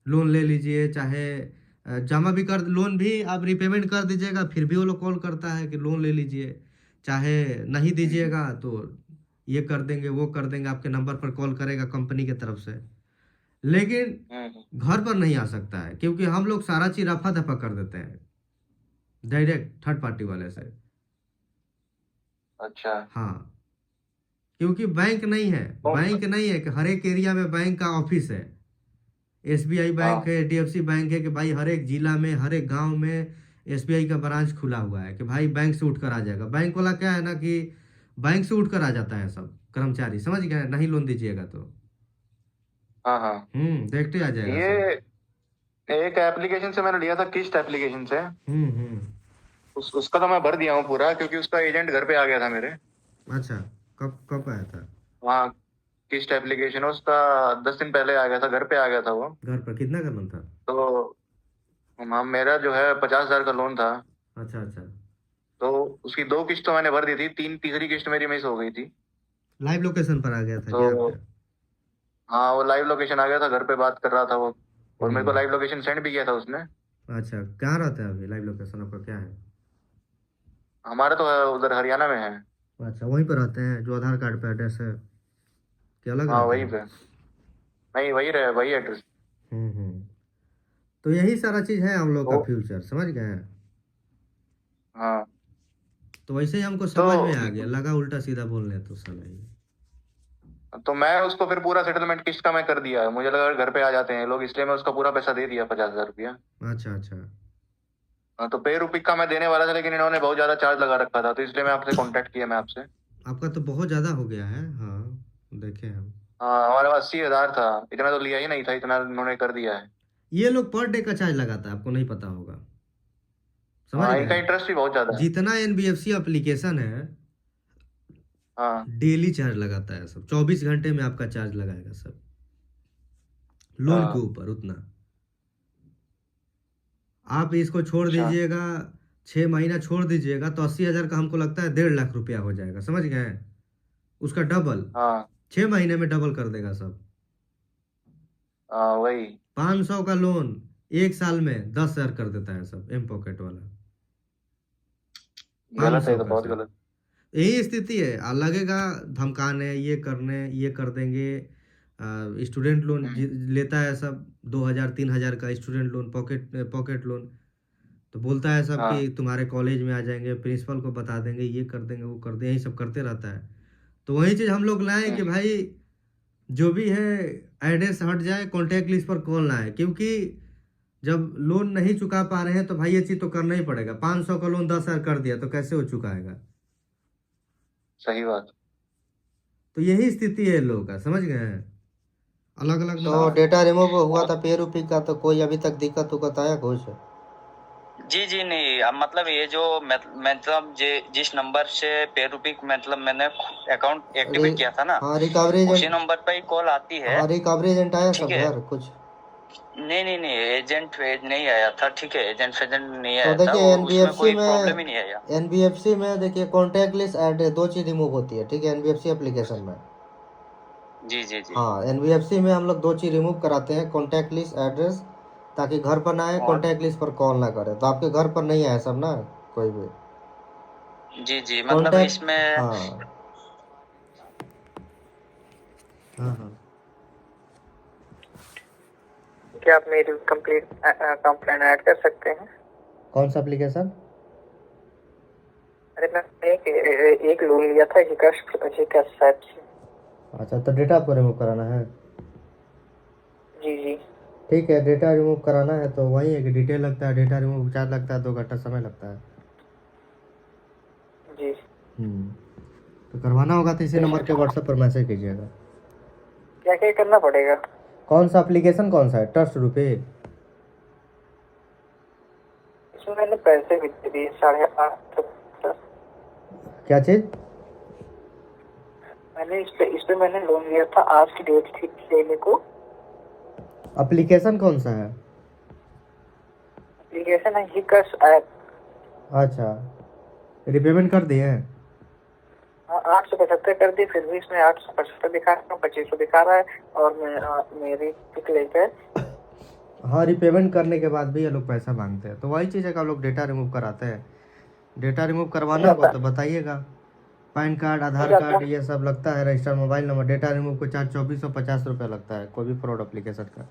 लोन ले लीजिए, चाहे जमा भी कर, लोन भी आप रिपेमेंट कर दीजिएगा फिर भी वो लोग कॉल करता है कि लोन ले लीजिए, चाहे नहीं दीजिएगा तो ये कर देंगे, वो कर देंगे, आपके नंबर पर कॉल करेगा कंपनी की तरफ से। लेकिन घर पर नहीं आ सकता है, क्योंकि हम लोग सारा चीज रफा दफा कर देते हैं डायरेक्ट थर्ड पार्टी वाले से। अच्छा। हाँ, क्योंकि बैंक नहीं है, बैंक नहीं है कि हर एक एरिया में बैंक का ऑफिस है। एसबीआई बैंक है, एचडीएफसी बैंक है, कि भाई हर एक जिला में, हर एक गांव में एसबीआई का ब्रांच खुला हुआ है कि भाई बैंक से उठकर आ जाएगा। बैंक वाला क्या है ना कि बैंक से उठकर आ जाता है सब कर्मचारी, समझ गए? नहीं लोन दीजिएगा तो देखते आ जाएगा। ये एक एप्लीकेशन से मैंने लिया था, किस्त एप्लीकेशन से। उसका तो मैं भर दिया हूँ पूरा, क्योंकि उसका एजेंट घर पे आ गया था मेरे। अच्छा, कब आया था? हाँ, किस्त एप्लीकेशन उसका 10 दिन पहले आ गया था, घर पे आ गया था वो। घर पर कितना का लोन था? तो मेरा जो है 50,000 का लोन था। अच्छा अच्छा। तो उसकी 2 किस्त तो मैंने भर दी थी, तीसरी किस्त मेरी मिस हो गई थी। लाइव लोकेशन पर आ गया था तो क्या? हाँ, वो लाइव लोकेशन आ गया था, घर पे बात कर रहा था वो, और मेरे को लाइव लोकेशन सेंड भी किया था उसने। अच्छा, कहाँ रहता है अभी? लाइव लोकेशन आपका क्या है? हमारा तो उधर हरियाणा में है। अच्छा, वहीं पर रहते हैं जो आधार कार्ड पे एड्रेस है कि अलग? हाँ, वहीं पे। नहीं, वही एड्रेस। तो यही सारा चीज है हम लोग का फ्यूचर, समझ गए? हाँ, तो वैसे ही हमको समझ में आ गया, लगा उल्टा सीधा बोलने तो साला ही। तो मैं उसको फिर पूरा सेटलमेंट किस्त का मैं कर दिया, मुझे लगा घर पे आ जाते हैं लोग, इसलिए मैं उसका पूरा पैसा दे दिया, 50,000 रुपया। अच्छा अच्छा। हाँ, तो पे रुपये का मैं देने वाला था, लेकिन इन्होंने बहुत ज्यादा चार्ज लगा रखा था, तो इसलिए मैं आपसे कांटेक्ट किया। मैं आपसे, आपका तो बहुत ज्यादा हो गया है। हाँ देखे हम। हाँ, हमारे पास 80,000 था, इतना तो लिया ही नहीं था, इतना इन्होंने कर दिया है। ये लोग पर डे का चार्ज लगाता है, आपको नहीं पता होगा, समझ हाँ, गए? इनका इंटरेस्ट भी बहुत ज्यादा है। जितना एनबीएफसी एप्लीकेशन है, डेली चार्ज लगाता है सब, 24 घंटे में आपका चार्ज लगाएगा सब, लोन के ऊपर उतना। आप इसको छोड़ दीजिएगा, 6 महीना छोड़ दीजिएगा तो 80,000 का हमको लगता है 1.5 लाख रुपया हो जाएगा, समझ गए? उसका डबल 6 महीने में डबल कर देगा सब। वही 500 का लोन 1 साल में 10,000 कर देता है सब, एम पॉकेट वाला। गलत है, तो बहुत गलत। यही स्थिति है। लगेगा धमकाने, ये करने, ये कर देंगे, स्टूडेंट लोन लेता है सब 2,000-3,000 का स्टूडेंट लोन, पॉकेट लोन। तो बोलता है सब कि तुम्हारे कॉलेज में आ जाएंगे, प्रिंसिपल को बता देंगे, ये कर देंगे, वो कर देंगे, यही सब करते रहता है। तो वही चीज़ हम लोग लाएँ कि भाई जो भी है एड्रेस हट जाए, कॉन्टैक्ट लिस्ट पर कॉल ना आए, क्योंकि जब लोन नहीं चुका पा रहे हैं तो भाई ये चीज़ तो करना ही पड़ेगा। 500 का लोन 10,000 कर दिया तो कैसे वो चुकाएगा? सही बात। तो यही स्थिति है लोगों का, समझ गए हैं? अलग अलग। तो डेटा रिमूव हुआ था पेरूपी का, तो कोई अभी तक दिक्कत उक्कत आया कुछ? जी नहीं, अब मतलब ये जो मतलब जिस नंबर से पेरूपी मतलब मैंने अकाउंट एक्टिवेट किया था ना, रिकवरी उसी नंबर पे ही कॉल आती है। रिकवरी एजेंट आया सब घर कुछ? नहीं, एजेंट नहीं आया था, ठीक है, एजेंट नहीं आया तो देखिए एनबीएफसी में प्रॉब्लम ही नहीं आया। एनबीएफसी में देखिए कॉन्टैक्ट लिस्ट ऐड 2 चीज रिमूव होती है, ठीक है, एनबीएफसी एप्लीकेशन में। जी। हाँ, एनबीएफसी में हम लोग 2 चीज रिमूव कराते हैं, कॉन्टैक्ट लिस्ट एड्रेस, ताकि घर पर ना आए, कॉन्टैक्ट लिस्ट पर कॉल ना करे। तो आपके घर पर नहीं आया सब ना कोई भी? जी मतलब इसमें क्या आप मेरी कंप्लेंट ऐड कर सकते हैं? कौन सा एप्लीकेशन? अरे मैं एक लोन लिया था हिकास साहब से। अच्छा, तो डेटा आपको रिमूव कराना है? जी। ठीक है, डेटा रिमूव कराना है तो वही है कि डिटेल लगता है, डेटा रिमूव चार्ज लगता है, 2 घंटा समय लगता है जी। तो करवाना होगा तो इसी नंबर के व्हाट्सएप पर मैसेज कीजिएगा। क्या करना पड़ेगा? कौन सा एप्लीकेशन कौन सा है? ट्रस्ट रुपए? इसमें मैंने पैसे भी दे दिए 8.5। क्या चीज? मैंने इस पे मैंने लोन लिया था, आज की डेट थी लेने को। एप्लीकेशन कौन सा है? एप्लीकेशन है हिकास ऐप। अच्छा, रिपेमेंट कर दिए हैं? 875 कर दी, फिर भी इसमें 875 दिखा रहा है, 2500 दिखा रहा है, और मेरी पिक लेकर। हाँ, रिपेमेंट करने के बाद भी ये लोग पैसा मांगते हैं। तो वही चीज़ है कि आप लोग डेटा रिमूव कराते हैं। डेटा रिमूव करवाना होगा तो बताइएगा। पैन कार्ड, आधार कार्ड, ये सब लगता है, registered mobile number. Data remove को चार्ज 2450 रुपये लगता है कोई भी फ्रॉड एप्लीकेशन का।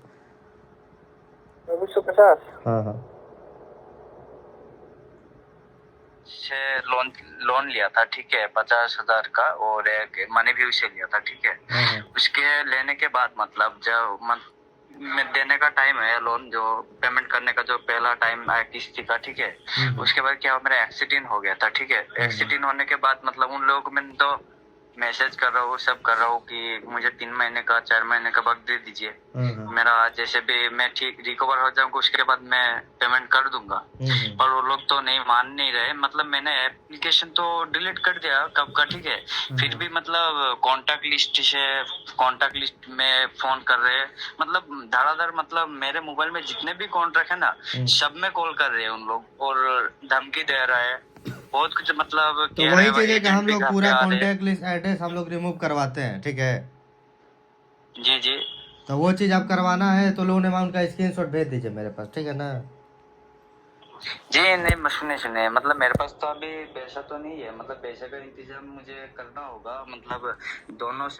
2450? हाँ। से लोन लिया था, ठीक है, 50,000 का, और एक मनी व्यू से लिया था, ठीक है। उसके लेने के बाद मतलब जब में देने का टाइम है, लोन जो पेमेंट करने का जो पहला टाइम आया किस्ती का, ठीक है, उसके बाद क्या मेरा एक्सीडेंट हो गया था, ठीक है। एक्सीडेंट होने के बाद मतलब उन लोगों को मैंने तो मैसेज कर रहा हूँ, सब कर रहा हूँ कि मुझे 3 महीने का 4 महीने का वक्त दे दीजिए, मेरा जैसे भी मैं ठीक रिकवर हो जाऊंगा उसके बाद मैं पेमेंट कर दूंगा। पर वो लोग तो मान नहीं रहे। मतलब मैंने एप्लीकेशन तो डिलीट कर दिया कब का, ठीक है, फिर भी मतलब कांटेक्ट लिस्ट में फोन कर रहे हैं, मतलब धड़ाधड़, मतलब मेरे मोबाइल में जितने भी कॉन्टैक्ट है ना, सब में कॉल कर रहे हैं उन लोग, और धमकी दे रहा है बहुत कुछ। मतलब तो वही चीज है कि हम लोग पूरा कॉन्टैक्ट लिस्ट एड्रेस हम लोग रिमूव करवाते हैं, ठीक है। जी। तो वो चीज आप करवाना है तो लोन अमाउंट का स्क्रीनशॉट भेज दीजिए मेरे पास, ठीक है ना? जी नहीं, सुने मतलब मेरे पास तो अभी पैसा तो नहीं है, मतलब पैसे का इंतजाम मुझे करना होगा, मतलब दोनों से